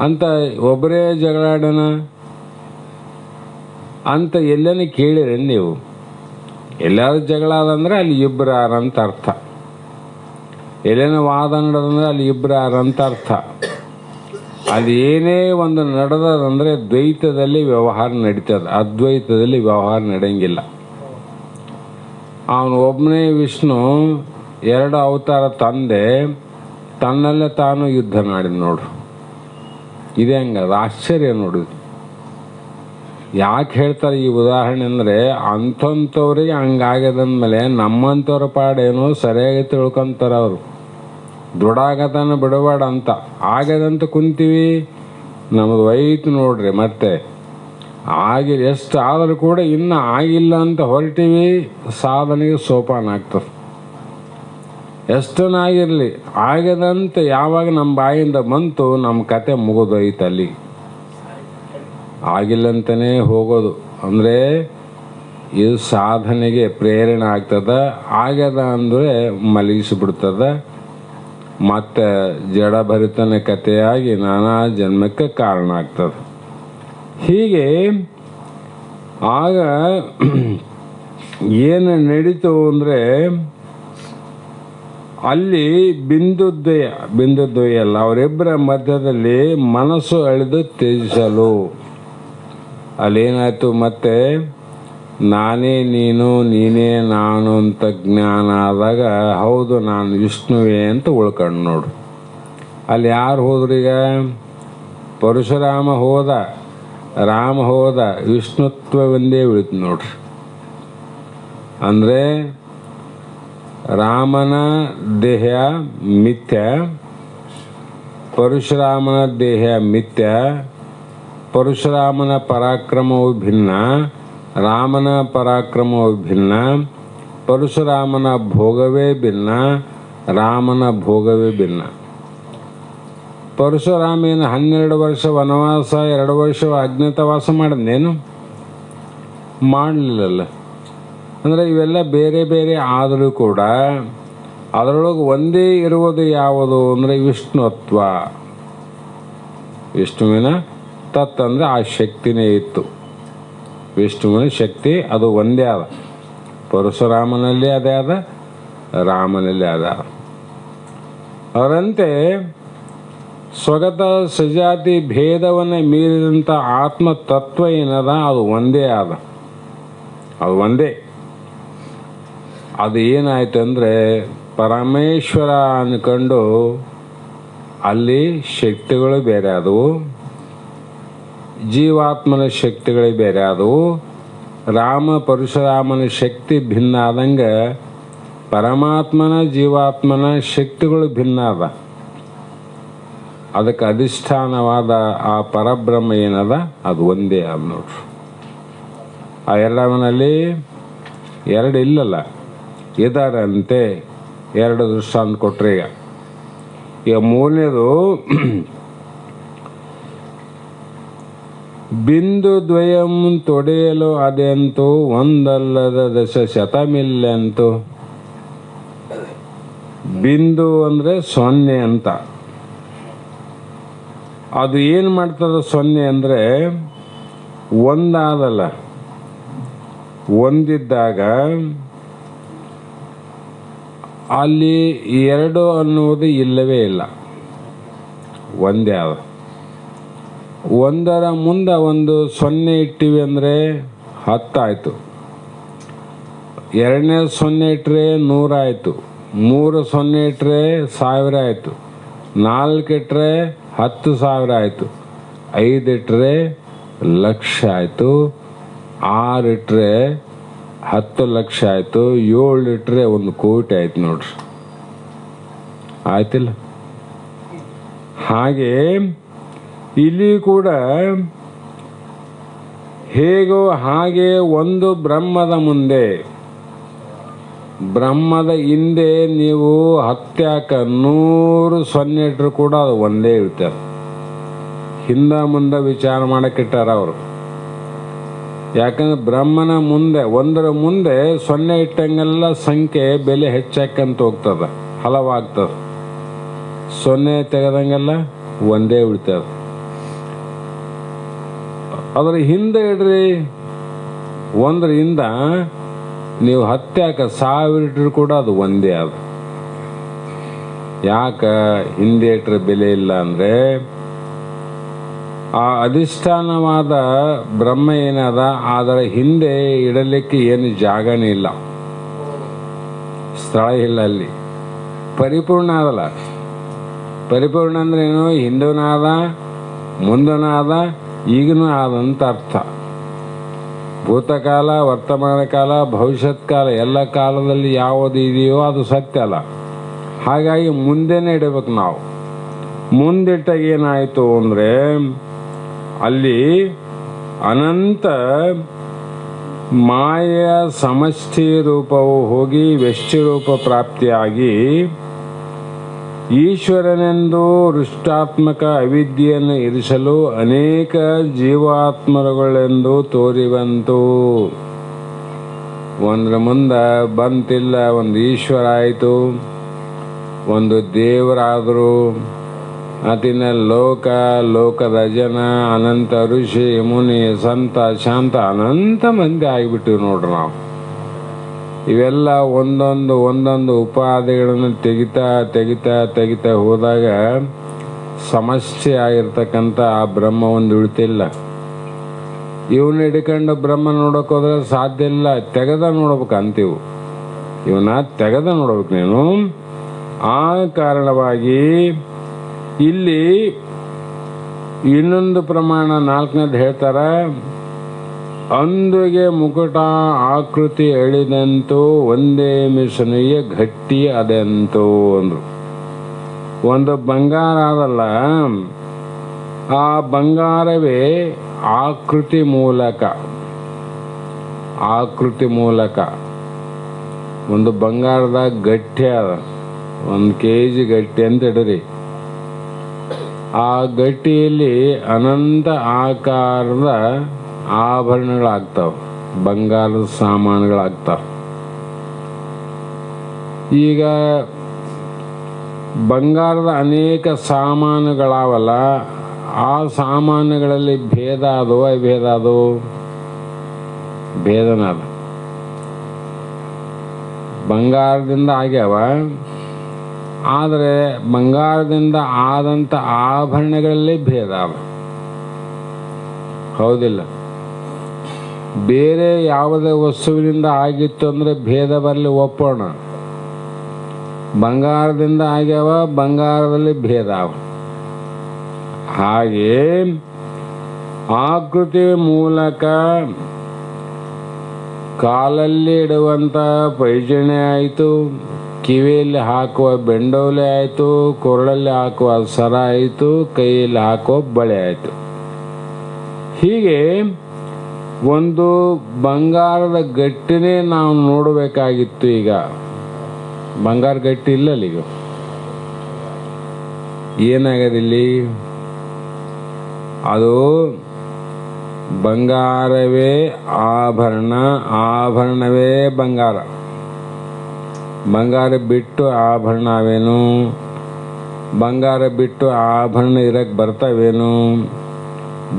ಅಂತ ಒಬ್ಬರೇ ಜಗಳಾಡೋಣ ಅಂತ ಎಲ್ಲನೇ ಕೇಳಿರಿ ನೀವು? ಎಲ್ಲಾದ್ರೂ ಜಗಳ ಆದಂದ್ರೆ ಅಲ್ಲಿ ಇಬ್ಬರು ಅಂತ ಅರ್ಥ. ಎಲ್ಲೇನೋ ವಾದ ನಡೆದಂದ್ರೆ ಅಲ್ಲಿ ಇಬ್ಬರು ಅಂತ ಅರ್ಥ. ಅದು ಏನೇ ಒಂದು ನಡೆದಂದರೆ ದ್ವೈತದಲ್ಲಿ ವ್ಯವಹಾರ ನಡೀತದೆ, ಅದ್ವೈತದಲ್ಲಿ ವ್ಯವಹಾರ ನಡೆಯಂಗಿಲ್ಲ. ಅವನು ಒಬ್ಬನೇ ವಿಷ್ಣು ಎರಡು ಅವತಾರ ತಂದೆ ತನ್ನಲ್ಲೇ ತಾನು ಯುದ್ಧ ಮಾಡಿದ ನೋಡು. ಇದೆ ಹಂಗದ ಆಶ್ಚರ್ಯ ನೋಡು. ಯಾಕೆ ಹೇಳ್ತಾರೆ ಈ ಉದಾಹರಣೆ ಅಂದರೆ ಅಂಥವ್ರಿಗೆ ಹಂಗಾಗ್ಯದಂದಮೇಲೆ ನಮ್ಮಂಥವ್ರ ಪಾಡೇನೋ ಸರಿಯಾಗಿ ತಿಳ್ಕೊಂತಾರೆ ಅವರು. ದೃಢಾಗತನ ಬಿಡಬೇಡ ಅಂತ ಆಗ್ಯದಂತ ಕುಂತೀವಿ, ನಮ್ಮದು ವೈತು ನೋಡ್ರಿ. ಮತ್ತೆ ಆಗಿ ಎಷ್ಟು ಆದರೂ ಕೂಡ ಇನ್ನೂ ಆಗಿಲ್ಲ ಅಂತ ಹೊರಟಿವಿ, ಸಾಧನೆಗೆ ಸೋಪಾನ ಆಗ್ತದೆ. ಎಷ್ಟನಾಗಿರಲಿ ಆಗ್ಯದಂತ ಯಾವಾಗ ನಮ್ಮ ಬಾಯಿಂದ ಬಂತು ನಮ್ಮ ಕತೆ ಮುಗಿದೋಯ್ತು. ಅಲ್ಲಿ ಆಗಿಲ್ಲಂತಲೇ ಹೋಗೋದು ಅಂದರೆ ಇದು ಸಾಧನೆಗೆ ಪ್ರೇರಣೆ ಆಗ್ತದೆ. ಆಗ್ಯದ ಅಂದರೆ ಮಲಗಿಸಿಬಿಡ್ತದೆ, ಮತ್ತು ಜಡಭರಿತನ ಕಥೆಯಾಗಿ ನಾನಾ ಜನ್ಮಕ್ಕೆ ಕಾರಣ ಆಗ್ತದೆ. ಹೀಗೆ ಆಗ ಏನು ನಡೀತು ಅಂದರೆ ಅಲ್ಲಿ ಬಿಂದುದ್ವಯ ಅಲ್ಲ, ಅವರಿಬ್ಬರ ಮಧ್ಯದಲ್ಲಿ ಮನಸ್ಸು ಅಳಿದು ತ್ಯಜಿಸಲು ಅಲ್ಲೇನಾಯಿತು, ಮತ್ತೆ ನಾನೇ ನೀನು ನೀನೇ ನಾನು ಅಂತ ಜ್ಞಾನ ಆದಾಗ ಹೌದು ನಾನು ವಿಷ್ಣುವೇ ಅಂತ ಉಳ್ಕೊಂಡು ನೋಡು. ಅಲ್ಲಿ ಯಾರು ಹೋದ್ರೀಗ? ಪರಶುರಾಮ ಹೋದ, ರಾಮ ಹೋದ, ವಿಷ್ಣುತ್ವ ಒಂದೇ ಉಳಿತು ನೋಡ್ರಿ. ಅಂದರೆ ರಾಮನ ದೇಹ ಮಿಥ್ಯ, ಪರಶುರಾಮನ ದೇಹ ಮಿಥ್ಯ. ಪರಶುರಾಮನ ಪರಾಕ್ರಮವು ಭಿನ್ನ, ರಾಮನ ಪರಾಕ್ರಮವು ಭಿನ್ನ. ಪರಶುರಾಮನ ಭೋಗವೇ ಭಿನ್ನ, ರಾಮನ ಭೋಗವೇ ಭಿನ್ನ. ಪರಶುರಾಮೇನು 12 ವರ್ಷ ವನವಾಸ, 2 ವರ್ಷ ಅಜ್ಞಾತವಾಸ ಮಾಡಿದ್ನೇನು? ಮಾಡಲಿಲ್ಲಲ್ಲ. ಅಂದರೆ ಇವೆಲ್ಲ ಬೇರೆ ಬೇರೆ ಆದರೂ ಕೂಡ ಅದರೊಳಗೆ ಒಂದೇ ಇರುವುದು ಯಾವುದು ಅಂದರೆ ವಿಷ್ಣುತ್ವ. ವಿಷ್ಣುವಿನ ತತ್ ಅಂದರೆ ಆ ಶಕ್ತಿನೇ ಇತ್ತು. ವಿಷ್ಣುವಿನ ಶಕ್ತಿ ಅದು ಒಂದೇ ಅದ. ಪರಶುರಾಮನಲ್ಲಿ ಅದೇ ಅದ, ರಾಮನಲ್ಲಿ ಅದ. ಅವರಂತೆ ಸ್ವಗತ ಸಜಾತಿ ಭೇದವನ್ನು ಮೀರಿದಂಥ ಆತ್ಮ ತತ್ವ ಏನದ ಅದು ಒಂದೇ ಅದ. ಅದು ಒಂದೇ. ಅದು ಏನಾಯ್ತು ಅಂದರೆ ಪರಮೇಶ್ವರ ಅಂದ್ಕೊಂಡು ಅಲ್ಲಿ ಶಕ್ತಿಗಳು ಬೇರೆ ಆದವು, ಜೀವಾತ್ಮನ ಶಕ್ತಿಗಳು ಬೇರೆ ಆದವು. ರಾಮ ಪರಶುರಾಮನ ಶಕ್ತಿ ಭಿನ್ನ ಆದಂಗೆ ಪರಮಾತ್ಮನ ಜೀವಾತ್ಮನ ಶಕ್ತಿಗಳು ಭಿನ್ನ ಅದ. ಅದಕ್ಕೆ ಅಧಿಷ್ಠಾನವಾದ ಆ ಪರಬ್ರಹ್ಮ ಏನದ ಅದು ಒಂದೇ ಅದ ನೋಡ್ರಿ. ಆ ಎಲ್ಲವನಲ್ಲಿ ಎರಡು ಇಲ್ಲಲ್ಲ, ಇದಾರಂತೆ. ಎರಡು ದೃಷ್ಟಾಂತ ಕೊಟ್ರಿ. ಈಗ ಮೂರನೇದು ಬಿಂದು ದ್ವಯಂ ತೊಡೆಯಲು ಅದೆಂತೂ ಒಂದಲ್ಲದ ದಶ ಶತಮಿಲ್ಲೆಂತು. ಬಿಂದು ಅಂದರೆ ಸೊನ್ನೆ ಅಂತ. ಅದು ಏನು ಮಾಡ್ತದ ಸೊನ್ನೆ ಅಂದರೆ ಒಂದಾದಲ್ಲ, ಒಂದಿದ್ದಾಗ ಅಲ್ಲಿ ಎರಡು ಅನ್ನುವುದು ಇಲ್ಲವೇ ಇಲ್ಲ, ಒಂದೇ ಅದ. ಒಂದರ ಮುಂದೆ ಒಂದು ಸೊನ್ನೆ ಇಟ್ಟಿವಿ ಅಂದರೆ 10 ಆಯಿತು, ಎರಡನೇ ಸೊನ್ನೆ ಇಟ್ಟರೆ 100 ಆಯಿತು, 3 ಸೊನ್ನೆ ಇಟ್ಟರೆ 1000 ಆಯಿತು, 4 ಇಟ್ಟರೆ 10,000 ಆಯಿತು, 5 ಇಟ್ಟರೆ ಲಕ್ಷ ಆಯಿತು, 6 ಇಟ್ಟರೆ 10 ಲಕ್ಷ ಆಯಿತು, 7 ಇಟ್ಟರೆ 1 ಕೋಟಿ ಆಯ್ತು ನೋಡ್ರಿ. ಆಯ್ತಿಲ್ಲ? ಹಾಗೆ ಇಲ್ಲಿ ಕೂಡ ಹೇಗೋ ಹಾಗೆ ಒಂದು ಬ್ರಹ್ಮದ ಮುಂದೆ, ಬ್ರಹ್ಮದ ಹಿಂದೆ ನೀವು 100 ಸೊನ್ನೆ ಇಟ್ಟರು ಕೂಡ ಅದು ಒಂದೇ ಇರ್ತದೆ. ಹಿಂದೆ ಮುಂದೆ ವಿಚಾರ ಮಾಡಕ್ಕಿಟ್ಟಾರ ಅವರು. ಯಾಕಂದ್ರೆ ಬ್ರಹ್ಮನ ಮುಂದೆ ಒಂದರ ಮುಂದೆ ಸೊನ್ನೆ ಇಟ್ಟಂಗೆಲ್ಲ ಸಂಖ್ಯೆ ಬೆಲೆ ಹೆಚ್ಚಾಕಂತ ಹೋಗ್ತದ, ಹಲವಾಗ್ತದ. ಸೊನ್ನೆ ತೆಗೆದಂಗೆಲ್ಲ ಒಂದೇ ಉಳಿತದ. ಅದರ ಹಿಂದೆ ಇಡ್ರಿ, ಒಂದರಿಂದ ನೀವು 10,000 ಇಟ್ಟರು ಕೂಡ ಅದು ಒಂದೇ ಅದ. ಯಾಕೆ ಹಿಂದೆ ಇಟ್ಟರೆ ಬೆಲೆ ಇಲ್ಲ ಅಂದರೆ ಆ ಅಧಿಷ್ಠಾನವಾದ ಬ್ರಹ್ಮ ಏನದ ಅದರ ಹಿಂದೆ ಇಡಲಿಕ್ಕೆ ಏನು ಜಾಗನೇ ಇಲ್ಲ, ಸ್ಥಳ ಇಲ್ಲ. ಅಲ್ಲಿ ಪರಿಪೂರ್ಣ ಅದಲ್ಲ. ಪರಿಪೂರ್ಣ ಅಂದ್ರೆ ಏನು? ಹಿಂದೂನ ಆದ, ಮುಂದನ ಆದ, ಈಗನೂ ಆದಂತ ಅರ್ಥ. ಭೂತಕಾಲ, ವರ್ತಮಾನ ಕಾಲ, ಭವಿಷ್ಯತ್ ಕಾಲ, ಎಲ್ಲ ಕಾಲದಲ್ಲಿ ಯಾವುದು ಇದೆಯೋ ಅದು ಸತ್ಯ ಅಲ್ಲ. ಹಾಗಾಗಿ ಮುಂದೆನೇ ಇಡಬೇಕು ನಾವು. ಮುಂದಿಟ್ಟಾಗ ಏನಾಯಿತು ಅಂದರೆ ಅಲ್ಲಿ ಅನಂತ ಮಾಯ ಸಮಷ್ಟಿ ರೂಪವು ಹೋಗಿ ವ್ಯಷ್ಟಿ ರೂಪ ಪ್ರಾಪ್ತಿಯಾಗಿ ಈಶ್ವರನೆಂದು ಋಷ್ಟಾತ್ಮಕ ಅವಿದ್ಯೆಯನ್ನು ಇರಿಸಲು ಅನೇಕ ಜೀವಾತ್ಮರುಗಳೆಂದು ತೋರಿಬಂತು. ಒಂದರ ಮುಂದೆ ಬಂತಿಲ್ಲ, ಒಂದು ಈಶ್ವರ ಆಯಿತು, ಒಂದು ದೇವರಾದರು, ಅತಿನ ಲೋಕ, ಲೋಕದ ಜನ, ಅನಂತ ಋಷಿ ಮುನಿ ಸಂತ ಶಾಂತ ಅನಂತ ಮಂದಿ ಆಗಿಬಿಟ್ಟಿವಿ ನೋಡ್ರಿ ನಾವು. ಇವೆಲ್ಲ ಒಂದೊಂದು ಉಪಾಧಿಗಳನ್ನು ತೆಗಿತಾ ಹೋದಾಗ ಸಮಸ್ಯೆ ಆಗಿರ್ತಕ್ಕಂಥ ಆ ಬ್ರಹ್ಮ ಒಂದು ಉಳಿತಿಲ್ಲ. ಇವನ್ನ ಹಿಡ್ಕೊಂಡು ಬ್ರಹ್ಮ ನೋಡೋಕೆ ಹೋದ್ರೆ ಸಾಧ್ಯ ಇಲ್ಲ, ತೆಗೆದ ನೋಡ್ಬೇಕು ಅಂತೀವು. ಇವನ್ನ ತೆಗೆದ ನೋಡ್ಬೇಕು ನೀನು. ಆ ಕಾರಣವಾಗಿ ಇಲ್ಲಿ ಇನ್ನೊಂದು ಪ್ರಮಾಣ 4ನೇದು ಹೇಳ್ತಾರೆ, ಅಂದುಗೆ ಮುಕುಟ ಆಕೃತಿ ಎಳಿದಂತೂ ಒಂದೇ ಮಿಷನಿಗೆ ಗಟ್ಟಿ ಅದೆಂತೂ ಅಂದರು. ಒಂದು ಬಂಗಾರ ಅದಲ್ಲ, ಆ ಬಂಗಾರವೇ ಆಕೃತಿ ಮೂಲಕ ಒಂದು ಬಂಗಾರದಾಗ ಗಟ್ಟಿ ಅದ, 1 kg ಗಟ್ಟಿ ಅಂತ ಇಡ್ರಿ. ಆ ಗಟ್ಟಿಯಲ್ಲಿ ಅನಂತ ಆಕಾರದ ಆಭರಣಗಳಾಗ್ತಾವ, ಬಂಗಾರದ ಸಾಮಾನುಗಳಾಗ್ತಾವ. ಈಗ ಬಂಗಾರದ ಅನೇಕ ಸಾಮಾನುಗಳಾವಲ್ಲ, ಆ ಸಾಮಾನುಗಳಲ್ಲಿ ಭೇದ ಅದು ಅಭೇದ ಅದು. ಭೇದನ ಅದ. ಬಂಗಾರದಿಂದ ಆಗ್ಯಾವ, ಆದರೆ ಬಂಗಾರದಿಂದ ಆದಂಥ ಆಭರಣಗಳಲ್ಲಿ ಭೇದ ಅವ. ಹೌದಿಲ್ಲ? ಬೇರೆ ಯಾವುದೇ ವಸ್ತುವಿನಿಂದ ಆಗಿತ್ತು ಅಂದರೆ ಭೇದ ಬರಲಿ, ಒಪ್ಪೋಣ. ಬಂಗಾರದಿಂದ ಆಗ್ಯಾವ, ಬಂಗಾರದಲ್ಲಿ ಭೇದ ಅವ. ಹಾಗೆ ಆಕೃತಿ ಮೂಲಕ ಕಾಲಲ್ಲಿ ಇಡುವಂಥ ಪೈಜಣೆ ಆಯಿತು, ಕಿವಿಯಲ್ಲಿ ಹಾಕುವ ಬೆಂಡೋಲೆ ಆಯಿತು, ಕೊರಳಲ್ಲಿ ಹಾಕುವ ಸರ ಆಯಿತು, ಕೈಯಲ್ಲಿ ಹಾಕುವ ಬಳೆ ಆಯಿತು. ಹೀಗೆ ಒಂದು ಬಂಗಾರದ ಗಟ್ಟಿನೇ ನಾವು ನೋಡಬೇಕಾಗಿತ್ತು. ಈಗ ಬಂಗಾರ ಗಟ್ಟಿ ಇಲ್ಲಲ್ಲ. ಈಗ ಏನಾಗದಿಲ್ಲಿ? ಅದು ಬಂಗಾರವೇ ಆಭರಣ, ಆಭರಣವೇ ಬಂಗಾರ. ಬಂಗಾರ ಬಿಟ್ಟು ಆಭರಣ ಅವೇನು? ಬಂಗಾರ ಬಿಟ್ಟು ಆಭರಣ ಇರಕ್ಕೆ ಬರ್ತಾವೇನು?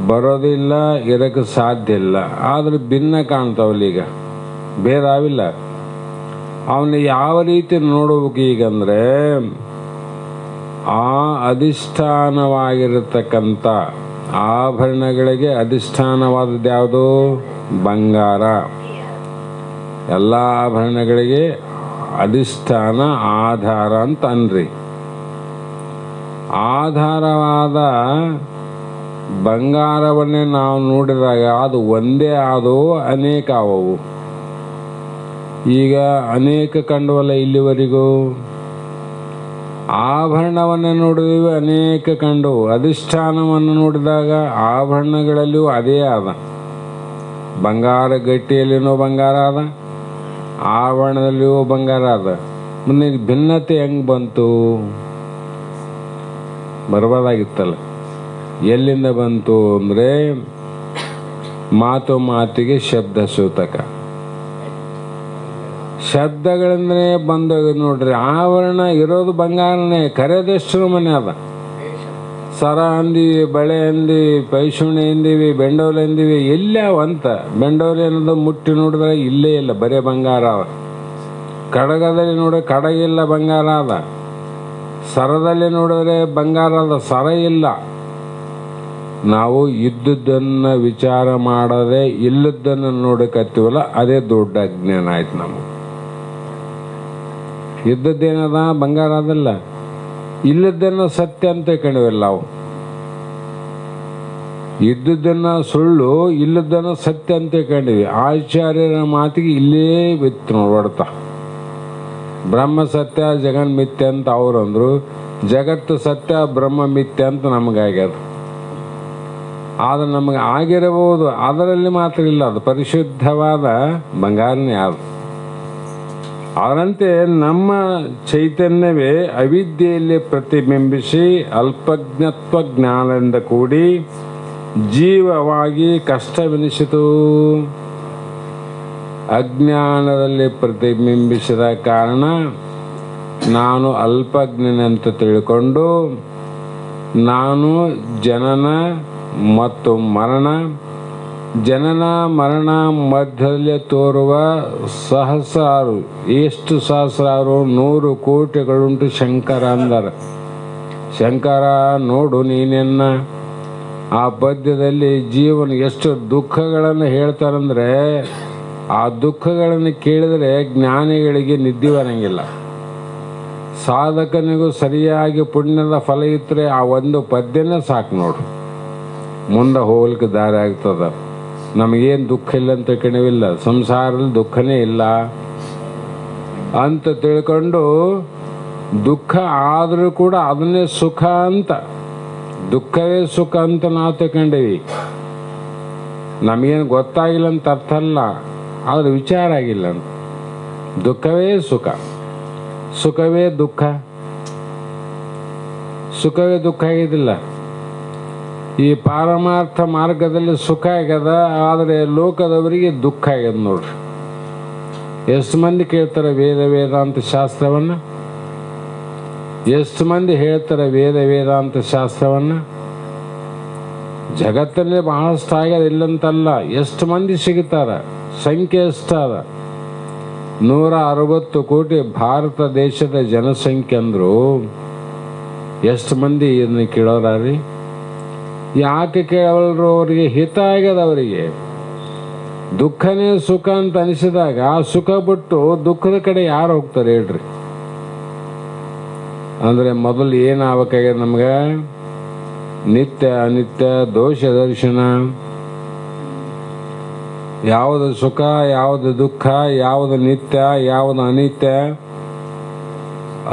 ಬರೋದಿಲ್ಲ, ಇರಕ್ಕೆ ಸಾಧ್ಯ ಇಲ್ಲ. ಆದರೆ ಭಿನ್ನ ಕಾಣ್ತಾವಲ್ಲ, ಈಗ ಭೇದ ಆವಿಲ್ಲ. ಅವನ್ನ ಯಾವ ರೀತಿ ನೋಡಬೇಕು ಈಗಂದ್ರೆ, ಆ ಅಧಿಷ್ಠಾನವಾಗಿರತಕ್ಕಂಥ ಆಭರಣಗಳಿಗೆ ಅಧಿಷ್ಠಾನವಾದದ್ದು ಯಾವುದು? ಬಂಗಾರ. ಎಲ್ಲ ಆಭರಣಗಳಿಗೆ ಅಧಿಷ್ಠಾನ, ಆಧಾರ ಅಂತ ಅನ್ರಿ. ಆಧಾರವಾದ ಬಂಗಾರವನ್ನೇ ನಾವು ನೋಡಿದಾಗ ಅದು ಒಂದೇ ಆದವು, ಅನೇಕ ಆವವು. ಈಗ ಅನೇಕ ಕಂಡವಲ್ಲ ಇಲ್ಲಿವರೆಗೂ. ಆಭರಣವನ್ನು ನೋಡಿದೀವಿ, ಅನೇಕ ಕಂಡವು. ಅಧಿಷ್ಠಾನವನ್ನು ನೋಡಿದಾಗ ಆಭರಣಗಳಲ್ಲಿಯೂ ಅದೇ ಆದ. ಬಂಗಾರ ಗಟ್ಟಿಯಲ್ಲಿನೂ ಬಂಗಾರ ಆದ, ಆಭರಣದಲ್ಲಿಯೂ ಬಂಗಾರ ಆದ. ಮುಂದೆ ಭಿನ್ನತೆ ಹೆಂಗೆ ಬಂತು? ಬರಬಾರ್ದಾಗಿತ್ತಲ್ಲ. ಎಲ್ಲಿಂದ ಬಂತು ಅಂದರೆ, ಮಾತು ಮಾತಿಗೆ ಶಬ್ದ ಸೂತಕ. ಶಬ್ದಗಳಿಂದನೇ ಬಂದೋಗಿ ನೋಡ್ರಿ. ಆವರಣ ಇರೋದು ಬಂಗಾರನೇ, ಕರೆದಷ್ಟು ಮನೆ ಅದ. ಸರ ಅಂದೀವಿ, ಬಳೆ ಅಂದೀವಿ, ಪೈಶುಣಿ ಎಂದೀವಿ, ಬೆಂಡೋಲೆ ಎಂದೀವಿ. ಎಲ್ಲಾವಂತ ಬೆಂಡೋಲೆ ಅನ್ನೋದು ಮುಟ್ಟಿ ನೋಡಿದ್ರೆ ಇಲ್ಲೇ ಇಲ್ಲ, ಬರೇ ಬಂಗಾರ ಅವ. ಕಡಗದಲ್ಲಿ ನೋಡಿದ್ರೆ ಕಡಗ ಇಲ್ಲ, ಬಂಗಾರ ಅದ. ಸರದಲ್ಲಿ ನೋಡಿದ್ರೆ ಬಂಗಾರ ಅದ, ಸರ ಇಲ್ಲ. ನಾವು ಇದ್ದದ್ದನ್ನು ವಿಚಾರ ಮಾಡದೆ ಇಲ್ಲದನ್ನು ನೋಡಕತ್ತೀವಲ್ಲ, ಅದೇ ದೊಡ್ಡ ಅಜ್ಞಾನ ಆಯ್ತು ನಮಗೆ. ಇದ್ದದ್ದೇನದ? ಬಂಗಾರ ಅದಲ್ಲ. ಇಲ್ಲದನ್ನು ಸತ್ಯ ಅಂತ ಕಂಡಿವಲ್ಲ ನಾವು. ಇದ್ದದ್ದನ್ನು ಸುಳ್ಳು, ಇಲ್ಲದನ್ನು ಸತ್ಯ ಅಂತ ಕಂಡಿವಿ. ಆಚಾರ್ಯರ ಮಾತಿಗೆ ಇಲ್ಲೇ ಬಿತ್ತು ನೋಡ್ತಾ. ಬ್ರಹ್ಮ ಸತ್ಯ, ಜಗನ್ ಮಿಥ್ಯ ಅಂತ ಅವ್ರು ಅಂದರು. ಜಗತ್ತು ಸತ್ಯ, ಬ್ರಹ್ಮ ಮಿಥ್ಯ ಅಂತ ನಮಗಾಗ್ಯದ. ಆದರೆ ನಮಗೆ ಆಗಿರಬಹುದು, ಅದರಲ್ಲಿ ಮಾತ್ರ ಇಲ್ಲ. ಅದು ಪರಿಶುದ್ಧವಾದ ಬಂಗಾರನೇ ಅದು. ಅದರಂತೆ ನಮ್ಮ ಚೈತನ್ಯವೇ ಅವಿದ್ಯೆಯಲ್ಲಿ ಪ್ರತಿಬಿಂಬಿಸಿ ಅಲ್ಪಜ್ಞತ್ವ ಜ್ಞಾನದಿಂದ ಕೂಡಿ ಜೀವವಾಗಿ ಕಷ್ಟವೆನಿಸಿತು. ಅಜ್ಞಾನದಲ್ಲಿ ಪ್ರತಿಬಿಂಬಿಸಿದ ಕಾರಣ ನಾನು ಅಲ್ಪಜ್ಞನಂತ ತಿಳ್ಕೊಂಡು ನಾನು ಜನನ ಮತ್ತು ಮರಣ, ಜನನ ಮರಣ ಮಧ್ಯದಲ್ಲಿ ತೋರುವ ಸಹಸ್ರಾರು, ಎಷ್ಟು ಸಹಸ್ರಾರು? 100 ಕೋಟಿಗಳುಂಟು ಶಂಕರ ಅಂದರ. ಶಂಕರ ನೋಡು ನೀನೆನ್ನ. ಆ ಪದ್ಯದಲ್ಲಿ ಜೀವನ ಎಷ್ಟು ದುಃಖಗಳನ್ನು ಹೇಳ್ತಾರಂದ್ರೆ, ಆ ದುಃಖಗಳನ್ನು ಕೇಳಿದರೆ ಜ್ಞಾನಿಗಳಿಗೆ ನಿದ್ದೆ ಬರಂಗಿಲ್ಲ. ಸಾಧಕನಿಗೂ ಸರಿಯಾಗಿ ಪುಣ್ಯದ ಫಲ ಇತ್ತರೆ ಆ ಒಂದು ಪದ್ಯನೇ ಸಾಕು ನೋಡು, ಮುಂದೆ ಹೋಗ್ಲಿಕ್ಕೆ ದಾರಿ ಆಗ್ತದ. ನಮಗೇನು ದುಃಖ ಇಲ್ಲ ಅಂತ ಕಣಿವಿಲ್ಲ, ಸಂಸಾರದಲ್ಲಿ ದುಃಖನೇ ಇಲ್ಲ ಅಂತ ತಿಳ್ಕೊಂಡು, ದುಃಖ ಆದರೂ ಕೂಡ ಅದನ್ನೇ ಸುಖ ಅಂತ, ದುಃಖವೇ ಸುಖ ಅಂತ ನಾವು ತಗೊಂಡೀವಿ. ನಮಗೇನು ಗೊತ್ತಾಗಿಲ್ಲ ಅಂತ ಅರ್ಥ ಅಲ್ಲ, ಆದರೆ ವಿಚಾರ ಆಗಿಲ್ಲ ಅಂತ. ದುಃಖವೇ ಸುಖ, ಸುಖವೇ ದುಃಖ, ಸುಖವೇ ದುಃಖ ಆಗಿದ್ದಿಲ್ಲ. ಈ ಪಾರಮಾರ್ಥ ಮಾರ್ಗದಲ್ಲಿ ಸುಖ ಆಗ್ಯದ, ಆದರೆ ಲೋಕದವರಿಗೆ ದುಃಖ ಆಗ್ಯದ ನೋಡ್ರಿ. ಎಷ್ಟು ಮಂದಿ ಕೇಳ್ತಾರೆ ವೇದಾಂತ ಶಾಸ್ತ್ರವನ್ನು? ಎಷ್ಟು ಮಂದಿ ಹೇಳ್ತಾರೆ ವೇದಾಂತ ಶಾಸ್ತ್ರವನ್ನು? ಜಗತ್ತಲ್ಲಿ ಬಹಳಷ್ಟು ಆಗ್ಯದ, ಇಲ್ಲಂತಲ್ಲ. ಎಷ್ಟು ಮಂದಿ ಸಿಗುತ್ತಾರ? ಸಂಖ್ಯೆ ಎಷ್ಟದ? 160 ಕೋಟಿ ಭಾರತ ದೇಶದ ಜನಸಂಖ್ಯೆ ಅಂದರು. ಎಷ್ಟು ಮಂದಿ ಇದನ್ನ ಕೇಳೋರಿ? ಯಾಕೆ ಕೇಳವಲ್ರು? ಅವರಿಗೆ ಹಿತ ಆಗ್ಯದ. ಅವರಿಗೆ ದುಃಖನೇ ಸುಖ ಅಂತ ಅನಿಸಿದಾಗ ಆ ಸುಖ ಬಿಟ್ಟು ದುಃಖದ ಕಡೆ ಯಾರು ಹೋಗ್ತಾರೆ ಹೇಳ್ರಿ? ಅಂದರೆ ಮೊದಲು ಏನು ಆಗ್ಬೇಕಾಗ್ಯದ ನಮ್ಗೆ? ನಿತ್ಯ ಅನಿತ್ಯ ದೋಷ ದರ್ಶನ. ಯಾವುದು ಸುಖ, ಯಾವುದು ದುಃಖ, ಯಾವುದು ನಿತ್ಯ, ಯಾವುದು ಅನಿತ್ಯ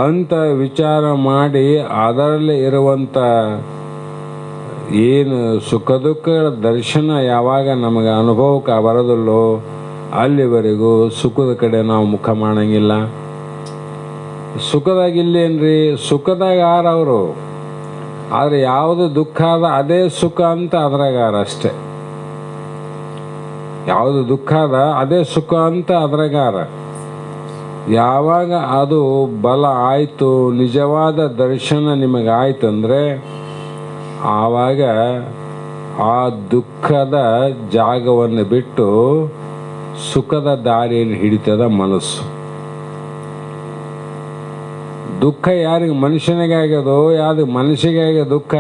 ಅಂತ ವಿಚಾರ ಮಾಡಿ ಅದರಲ್ಲಿ ಇರುವಂಥ ಏನು ಸುಖ ದುಃಖಗಳ ದರ್ಶನ ಯಾವಾಗ ನಮಗೆ ಅನುಭವಕ್ಕೆ ಬರೋದಿಲ್ಲೋ ಅಲ್ಲಿವರೆಗೂ ಸುಖದ ಕಡೆ ನಾವು ಮುಖ ಮಾಡಂಗಿಲ್ಲ. ಸುಖದಾಗ ಇಲ್ಲೇನ್ರಿ? ಸುಖದಾಗ ಅವರು, ಆದರೆ ಯಾವುದು ದುಃಖ ಅದ ಅದೇ ಸುಖ ಅಂತ ಅದ್ರಾಗಾರ ಅಷ್ಟೆ. ಯಾವುದು ದುಃಖ ಅದ ಅದೇ ಸುಖ ಅಂತ ಅದ್ರಾಗಾರ. ಯಾವಾಗ ಅದು ಬಲ ಆಯಿತು, ನಿಜವಾದ ದರ್ಶನ ನಿಮಗಾಯ್ತಂದರೆ ಆವಾಗ ಆ ದುಃಖದ ಜಾಗವನ್ನು ಬಿಟ್ಟು ಸುಖದ ದಾರಿಯನ್ನು ಹಿಡಿತದ ಮನಸ್ಸು. ದುಃಖ ಯಾರಿಗೆ? ಮನುಷ್ಯನಿಗೆ ಆಗ್ಯದೋ ಯಾವ್ದು? ಮನುಷ್ಯನಿಗೆ ಆಗ್ಯದ ದುಃಖ.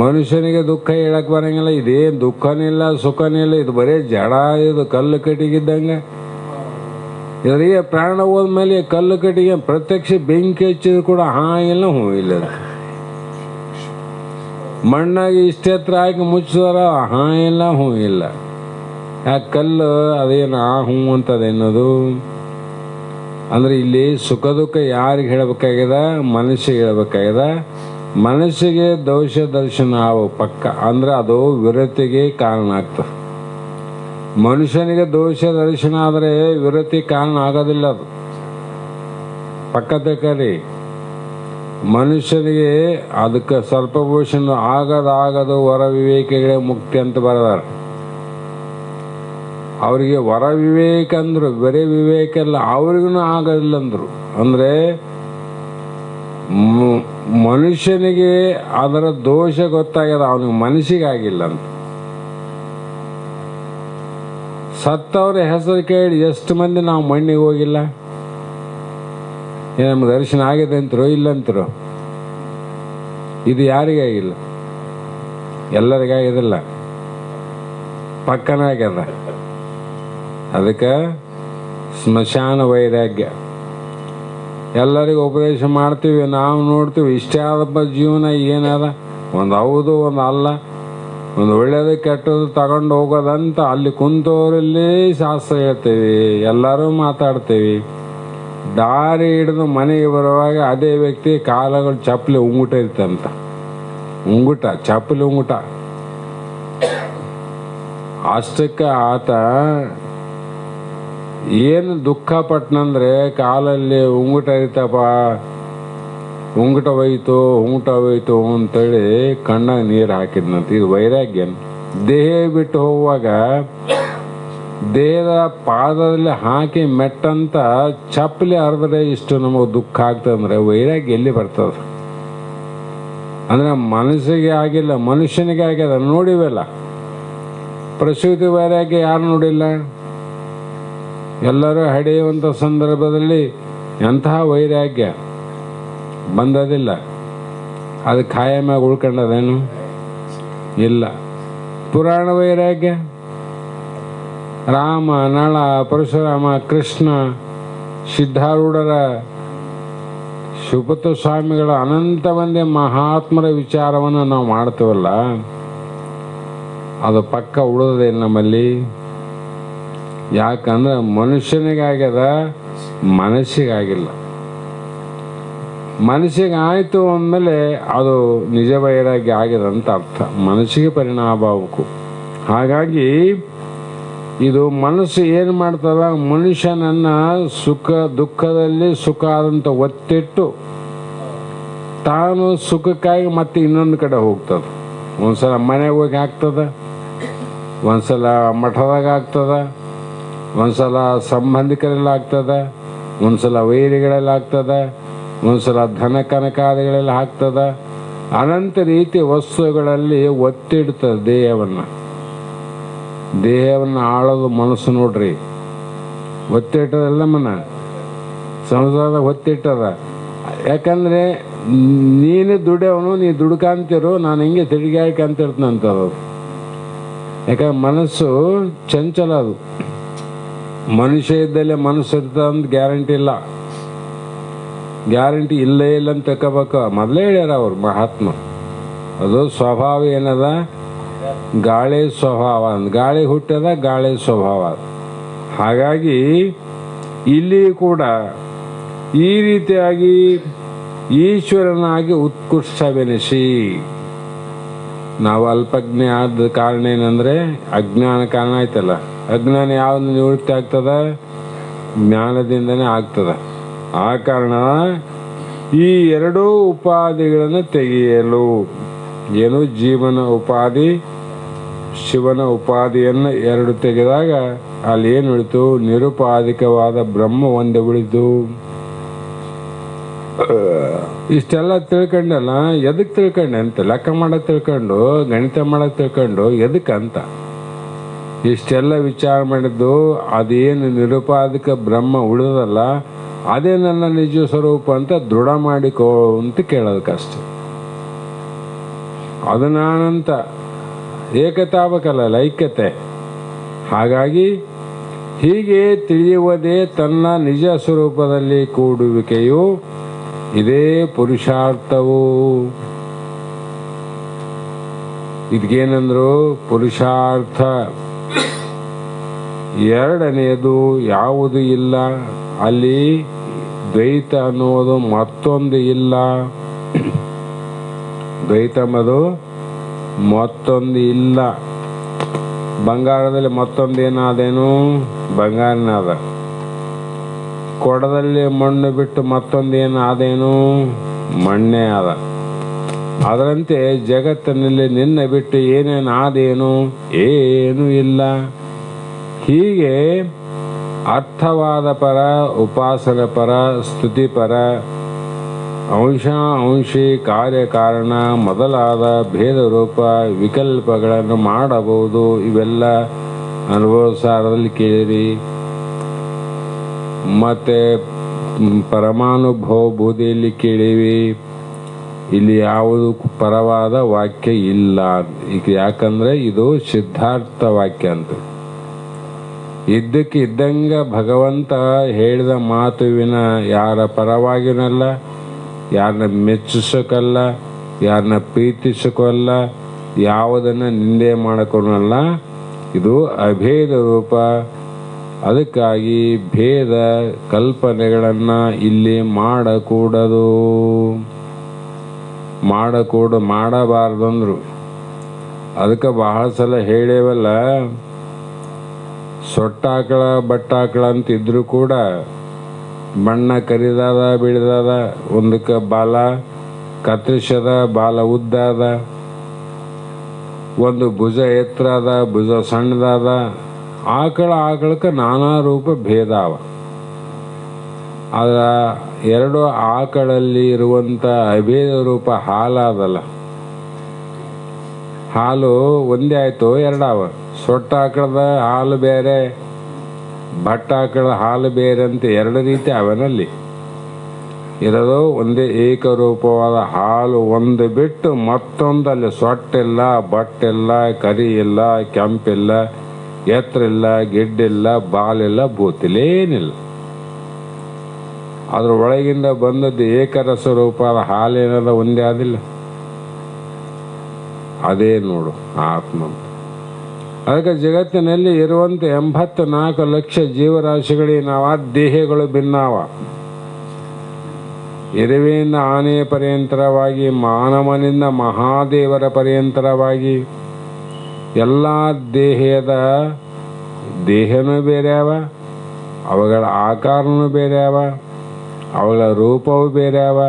ಮನುಷ್ಯನಿಗೆ ದುಃಖ ಹೇಳಕ್ ಬರಂಗಿಲ್ಲ. ಇದೇನು ದುಃಖನೇ ಇಲ್ಲ, ಸುಖನೇ ಇಲ್ಲ, ಇದು ಬರೀ ಜಡ, ಇದು ಕಲ್ಲು ಕಟ್ಟಿಗಿದ್ದಂಗೆ. ಇದರಿಗೆ ಪ್ರಾಣ ಹೋದ್ಮೇಲೆ ಕಲ್ಲು ಕಟ್ಟಿಗೆ ಪ್ರತ್ಯಕ್ಷ ಬೆಂಕಿ ಹಚ್ಚಿದ್ರು ಕೂಡ ಇಲ್ಲ, ಹ್ಞೂ ಇಲ್ಲ. ಮಣ್ಣಾಗಿ ಇಷ್ಟೆತ್ರ ಹಾಕಿ ಮುಚ್ಚಿದಾರ, ಇಲ್ಲ, ಹ್ಞೂ ಇಲ್ಲ. ಯಾಕೆ ಕಲ್ಲು ಅದೇನು ಹ್ಞೂ ಅಂತದೇನದು? ಅಂದರೆ ಇಲ್ಲಿ ಸುಖ ದುಃಖ ಯಾರಿಗೆ ಹೇಳಬೇಕಾಗ್ಯದ? ಮನುಷ್ಯಗೆ ಹೇಳಬೇಕಾಗ್ಯದ. ಮನಸ್ಸಿಗೆ ದೋಷ ದರ್ಶನ ಆಗೋ ಪಕ್ಕ, ಅಂದರೆ ಅದು ವಿರತಿಗೆ ಕಾರಣ ಆಗ್ತದೆ. ಮನುಷ್ಯನಿಗೆ ದೋಷ ದರ್ಶನ ಆದರೆ ವಿರತಿ ಕಾರಣ ಆಗೋದಿಲ್ಲ. ಅದು ಪಕ್ಕ ತಕ್ಕರಿ. ಮನುಷ್ಯನಿಗೆ ಅದಕ್ಕೆ ಸರ್ಪಭೂಷಣ ಆಗದು ವರ ವಿವೇಕಿಗಳೇ ಮುಕ್ತಿ ಅಂತ ಬರೆದಾರ. ಅವರಿಗೆ ವರ ವಿವೇಕ ಅಂದರು, ಬರೀ ವಿವೇಕ ಅಲ್ಲ, ಅವ್ರಿಗೂ ಆಗೋದಿಲ್ಲ ಅಂದರು. ಅಂದರೆ ಮನುಷ್ಯನಿಗೆ ಅದರ ದೋಷ ಗೊತ್ತಾಗ್ಯದ, ಅವನಿಗೆ ಮನಸ್ಸಿಗಾಗಿಲ್ಲ ಅಂತ. ಸತ್ತವ್ರ ಹೆಸರು ಕೇಳಿ ಎಷ್ಟು ಮಂದಿ ನಾವು ಮಣ್ಣಿಗೆ ಹೋಗಿಲ್ಲ? ನಮ್ಗೆ ದರ್ಶನ ಆಗಿದೆ ಅಂತರೋ ಇಲ್ಲಂತರೋ? ಇದು ಯಾರಿಗಾಗಿಲ್ಲ? ಎಲ್ಲರಿಗಾಗಿದಿಲ್ಲ, ಪಕ್ಕನ ಆಗ್ಯದ. ಅದಕ್ಕೆ ಸ್ಮಶಾನ ವೈರಾಗ್ಯ. ಎಲ್ಲರಿಗೂ ಉಪದೇಶ ಮಾಡ್ತೀವಿ, ನಾವು ನೋಡ್ತೀವಿ. ಇಷ್ಟೇ ಆದಪ್ಪ ಜೀವನ, ಏನದ? ಒಂದು ಹೌದು, ಒಂದು ಅಲ್ಲ, ಒಂದು ಒಳ್ಳೇದು ಕೆಟ್ಟದ್ದು ತಗೊಂಡು ಹೋಗೋದಂತ ಅಲ್ಲಿ ಕುಂತವರಲ್ಲಿ ಶಾಸ್ತ್ರ ಹೇಳ್ತೀವಿ, ಎಲ್ಲರೂ ಮಾತಾಡ್ತೀವಿ. ದಾರಿ ಹಿಡಿದು ಮನೆಗೆ ಬರುವಾಗ ಅದೇ ವ್ಯಕ್ತಿ ಕಾಲಗಳು ಚಪ್ಪಲಿ ಉಂಗುಟ ಇರ್ತಂತ. ಉಂಗುಟ, ಚಪ್ಪಲಿ ಉಂಗುಟ. ಅಷ್ಟಕ್ಕೆ ಆತ ಏನು ದುಃಖ ಪಟ್ನಂದ್ರೆ, ಕಾಲಲ್ಲಿ ಉಂಗುಟ ಇರ್ತಪ್ಪ, ಉಂಗುಟ ಹೋಯ್ತು ಅಂತೇಳಿ ಕಣ್ಣಾಗ ನೀರು ಹಾಕಿದ್ನಂತ. ಇದು ವೈರಾಗ್ಯ. ದೇಹ ಬಿಟ್ಟು ಹೋಗುವಾಗ ದೇಹದ ಪಾದದಲ್ಲಿ ಹಾಕಿ ಮೆಟ್ಟಂತ ಚಪ್ಪಲಿ ಹರಿದ್ರೆ ಇಷ್ಟು ನಮಗೆ ದುಃಖ ಆಗ್ತದಂದ್ರೆ ವೈರಾಗ್ಯ ಎಲ್ಲಿ ಬರ್ತದೆ? ಅಂದರೆ ಮನಸ್ಸಿಗೆ ಆಗಿಲ್ಲ, ಮನುಷ್ಯನಿಗೆ ಆಗ್ಯದ. ನೋಡಿವಲ್ಲ, ಪ್ರಸೂತಿ ವೈರಾಗ್ಯ ಯಾರು ನೋಡಿಲ್ಲ? ಎಲ್ಲರೂ ಹಡೆಯುವಂಥ ಸಂದರ್ಭದಲ್ಲಿ ಎಂತಹ ವೈರಾಗ್ಯ ಬಂದದಿಲ್ಲ. ಅದು ಕಾಯಮಾಗಿ ಉಳ್ಕೊಂಡದೇನು? ಇಲ್ಲ. ಪುರಾಣ ವೈರಾಗ್ಯ, ರಾಮ, ನಳ, ಪರಶುರಾಮ, ಕೃಷ್ಣ, ಸಿದ್ಧಾರೂಢರ, ಶಿವಪುತ್ರ ಸ್ವಾಮಿಗಳ ಅನಂತ ಮಂದಿ ಮಹಾತ್ಮರ ವಿಚಾರವನ್ನು ನಾವು ಮಾಡ್ತೀವಲ್ಲ, ಅದು ಪಕ್ಕ ಉಳಿದದೆ ನಮ್ಮಲ್ಲಿ. ಯಾಕಂದ್ರೆ ಮನುಷ್ಯನಿಗಾಗ್ಯದ, ಮನಸ್ಸಿಗಾಗಿಲ್ಲ. ಮನಸ್ಸಿಗೆ ಆಯಿತು ಅಂದಮೇಲೆ ಅದು ನಿಜ ವೈರಾಗ್ಯ ಆಗಿದೆ ಅಂತ ಅರ್ಥ. ಮನಸ್ಸಿಗೆ ಪರಿಣಾಮ ಆಗಬೇಕು. ಹಾಗಾಗಿ ಇದು ಮನಸ್ಸು ಏನು ಮಾಡ್ತದ? ಮನುಷ್ಯನನ್ನು ಸುಖ ದುಃಖದಲ್ಲಿ ಸುಖ ಆದಂಥ ಒತ್ತಿಟ್ಟು ತಾನು ಸುಖಕ್ಕಾಗಿ ಮತ್ತೆ ಇನ್ನೊಂದು ಕಡೆ ಹೋಗ್ತದೆ. ಒಂದ್ಸಲ ಮನೆಗೆ ಹೋಗಿ ಆಗ್ತದ, ಒಂದ್ಸಲ ಮಠದಾಗ ಆಗ್ತದ, ಒಂದ್ಸಲ ಸಂಬಂಧಿಕರೆಲ್ಲ ಆಗ್ತದ, ಒಂದ್ಸಲ ವೈರಿಗಳೆಲ್ಲ ಆಗ್ತದ, ಒಂದ್ಸಲ ಧನ ಕನಕಾದಿಗಳೆಲ್ಲ ಆಗ್ತದ. ಅನಂತ ರೀತಿ ವಸ್ತುಗಳಲ್ಲಿ ಒತ್ತಿಡ್ತದೆ ದೇಹವನ್ನು. ದೇಹವನ್ನು ಆಳೋದು ಮನಸ್ಸು ನೋಡ್ರಿ. ಒತ್ತಿಟ್ಟದಲ್ಲ ಮನ ಸಂಸಾರದಾಗ ಒತ್ತಿಟ್ಟದ. ಯಾಕಂದರೆ ನೀನು ದುಡಿಯವನು, ನೀ ದುಡ್ಕಂತಿರು, ನಾನು ಹಿಂಗೆ ತಿರುಗಾಡ್ಕಂತಿರ್ತಂಥದ್ದು. ಯಾಕಂದ್ರೆ ಮನಸ್ಸು ಚಂಚಲ. ಅದು ಮನುಷ್ಯ ಇದ್ದಲ್ಲೇ ಮನಸ್ಸು ಇರ್ತದೆ ಅಂತ ಗ್ಯಾರಂಟಿ ಇಲ್ಲ. ಗ್ಯಾರಂಟಿ ಇಲ್ಲೇ ಇಲ್ಲ ಅಂತ ತಗೋಬೇಕು. ಮೊದಲೇ ಹೇಳ್ಯಾರ ಅವ್ರು ಮಹಾತ್ಮ. ಅದು ಸ್ವಭಾವ ಏನದ, ಗಾಳಿ ಸ್ವಭಾವ. ಗಾಳಿ ಹುಟ್ಟದ, ಗಾಳಿ ಸ್ವಭಾವ. ಹಾಗಾಗಿ ಇಲ್ಲಿ ಕೂಡ ಈ ರೀತಿಯಾಗಿ ಈಶ್ವರನಾಗಿ ಉತ್ಕೃಷ್ಟವೆನಿಸಿ, ನಾವು ಅಲ್ಪಜ್ಞ ಆದ ಕಾರಣ ಏನಂದರೆ ಅಜ್ಞಾನ ಕಾರಣ ಆಯ್ತಲ್ಲ. ಅಜ್ಞಾನ ಯಾವುದು ನಿವೃತ್ತಿ ಆಗ್ತದ? ಜ್ಞಾನದಿಂದನೇ ಆಗ್ತದ. ಆ ಕಾರಣ ಈ ಎರಡೂ ಉಪಾಧಿಗಳನ್ನು ತೆಗೆಯಲು, ಏನು ಜೀವನ ಉಪಾಧಿ, ಶಿವನ ಉಪಾಧಿಯನ್ನು ಎರಡು ತೆಗೆದಾಗ ಅಲ್ಲಿ ಏನು ಉಳಿತು? ನಿರುಪಾಧಿಕವಾದ ಬ್ರಹ್ಮ ಒಂದೇ ಉಳಿತು. ಇಷ್ಟೆಲ್ಲ ತಿಳ್ಕೊಂಡಲ್ಲ, ಎದಕ್ಕೆ ತಿಳ್ಕೊಂಡೆ ಅಂತ, ಲೆಕ್ಕ ಮಾಡಕ್ಕೆ ತಿಳ್ಕೊಂಡು, ಗಣಿತ ಮಾಡಕ್ಕೆ ತಿಳ್ಕೊಂಡು, ಎದಕ್ಕಂತ ಇಷ್ಟೆಲ್ಲ ವಿಚಾರ ಮಾಡಿದ್ದು. ಅದೇನು ನಿರುಪಾಧಿಕ ಬ್ರಹ್ಮ ಉಳಿದಲ್ಲ, ಅದೇ ನನ್ನ ನಿಜ ಸ್ವರೂಪ ಅಂತ ದೃಢ ಮಾಡಿಕೋ ಅಂತ ಕೇಳೋದಕ್ಕಷ್ಟೆ. ಅದು ನಾನಂತ ಏಕತಾವಕಲ್ಲ, ಐಕ್ಯತೆ. ಹಾಗಾಗಿ ಹೀಗೆ ತಿಳಿಯುವುದೇ ತನ್ನ ನಿಜ ಸ್ವರೂಪದಲ್ಲಿ ಕೂಡುವಿಕೆಯು, ಇದೇ ಪುರುಷಾರ್ಥವು. ಇದಕ್ಕೇನಂದ್ರು ಪುರುಷಾರ್ಥ. ಎರಡನೆಯದು ಯಾವುದು ಇಲ್ಲ, ಅಲ್ಲಿ ದ್ವೈತ ಅನ್ನೋದು ಮತ್ತೊಂದು ಇಲ್ಲ. ದ್ವೈತಮದು ಮತ್ತೊಂದು ಇಲ್ಲ. ಬಂಗಾರದಲ್ಲಿ ಮತ್ತೊಂದು ಏನಾದೇನು? ಬಂಗಾರನಾದ. ಕೊಡದಲ್ಲಿ ಮಣ್ಣು ಬಿಟ್ಟು ಮತ್ತೊಂದು ಏನಾದೇನು? ಮಣ್ಣೇ ಆದ. ಅದರಂತೆ ಜಗತ್ತಿನಲ್ಲಿ ನಿನ್ನ ಬಿಟ್ಟು ಏನೇನು ಆದೇನು? ಏನೂ ಇಲ್ಲ. ಹೀಗೆ ಅರ್ಥವಾದ ಪರ, ಉಪಾಸನ ಪರ, ಸ್ತುತಿ ಪರ, ಅಂಶಿ, ಕಾರ್ಯಕಾರಣ ಮೊದಲಾದ ಭೇದ ರೂಪ ವಿಕಲ್ಪಗಳನ್ನು ಮಾಡಬಹುದು. ಇವೆಲ್ಲ ಅನುಭವ ಸಾರದಲ್ಲಿ ಕೇಳಿರಿ. ಮತ್ತು ಪರಮಾನುಭವ ಬೋಧೆಯಲ್ಲಿ ಕೇಳಿವಿ. ಇಲ್ಲಿ ಯಾವುದು ಪರವಾದ ವಾಕ್ಯ ಇಲ್ಲ. ಈಗ ಯಾಕಂದರೆ ಇದು ಸಿದ್ಧಾರ್ಥ ವಾಕ್ಯ ಅಂತ. ಇದ್ದಕ್ಕೆ ಇದ್ದಂಗೆ ಭಗವಂತ ಹೇಳಿದ ಮಾತುವಿನ ಯಾರ ಪರವಾಗಿನಲ್ಲ, ಯಾರನ್ನ ಮೆಚ್ಚಿಸೋಕಲ್ಲ, ಯಾರನ್ನ ಪ್ರೀತಿಸೋಕಲ್ಲ, ಯಾವುದನ್ನು ನಿಂದೆ ಮಾಡೋಕ್ಕಲ್ಲ. ಇದು ಅಭೇದ ರೂಪ. ಅದಕ್ಕಾಗಿ ಭೇದ ಕಲ್ಪನೆಗಳನ್ನು ಇಲ್ಲಿ ಮಾಡಬಾರ್ದು ಅಂದರು. ಅದಕ್ಕೆ ಬಹಳ ಸಲ ಹೇಳೇವಲ್ಲ, ಸೊಟ್ಟಾಕಳ ಬಟ್ಟಾಕಳ ಅಂತಿದ್ರು ಕೂಡ ಬಣ್ಣ ಕರಿದಾದ ಬಿಳಿದಾದ, ಒಂದಕ್ಕೆ ಬಾಲ ಕತ್ತರಿಸದ, ಬಾಲ ಉದ್ದಾದ, ಒಂದು ಭುಜ ಎತ್ತರ ಅದ, ಭುಜ ಸಣ್ಣದಾದ. ಆಕಳಕ್ಕೆ ನಾನಾ ರೂಪ ಭೇದ ಅವ. ಆದ್ರೆ ಎರಡು ಆಕಳಲ್ಲಿ ಇರುವಂಥ ಅಭೇದ ರೂಪ ಹಾಲಾದಲ್ಲ, ಹಾಲು ಒಂದೇ ಆಯಿತು, ಎರಡಾವ. ಸೊಟ್ಟ ಆಕಳದ ಹಾಲು ಬೇರೆ, ಭಟ್ಟ ಆಕಳದ ಹಾಲು ಬೇರೆ ಅಂತ ಎರಡು ರೀತಿ ಅವನಲ್ಲಿ ಇರೋದು. ಒಂದೇ ಏಕರೂಪವಾದ ಹಾಲು ಒಂದು ಬಿಟ್ಟು ಮತ್ತೊಂದಲ್ಲಿ ಸೊಟ್ಟಿಲ್ಲ, ಬಟ್ಟಿಲ್ಲ, ಕರಿ ಇಲ್ಲ, ಕೆಂಪಿಲ್ಲ, ಎತ್ತರಿಲ್ಲ, ಗಿಡ್ಡಿಲ್ಲ, ಬಾಲಿಲ್ಲ, ಬೂತಿಲೇನಿಲ್ಲ. ಅದ್ರ ಒಳಗಿಂದ ಬಂದದ್ದು ಏಕರಸ ರೂಪದ ಹಾಲೇನದ ಒಂದೇ ಆದಿಲ್ಲ. ಅದೇ ನೋಡು ಆತ್ಮ. ಅದಕ್ಕೆ ಜಗತ್ತಿನಲ್ಲಿ ಇರುವಂಥ 84 ಲಕ್ಷ ಜೀವರಾಶಿಗಳಿಗೆ ನಾವ ದೇಹಗಳು ಭಿನ್ನಾವ. ಇರುವೆಯಿಂದ ಆನೆಯ ಪರ್ಯಂತರವಾಗಿ, ಮಾನವನಿಂದ ಮಹಾದೇವರ ಪರ್ಯಂತರವಾಗಿ ಎಲ್ಲ ದೇಹನೂ ಬೇರೆ ಅವ, ಅವುಗಳ ಆಕಾರನೂ ಬೇರೆ ಅವ, ಅವುಗಳ ರೂಪವು ಬೇರೆ ಅವ,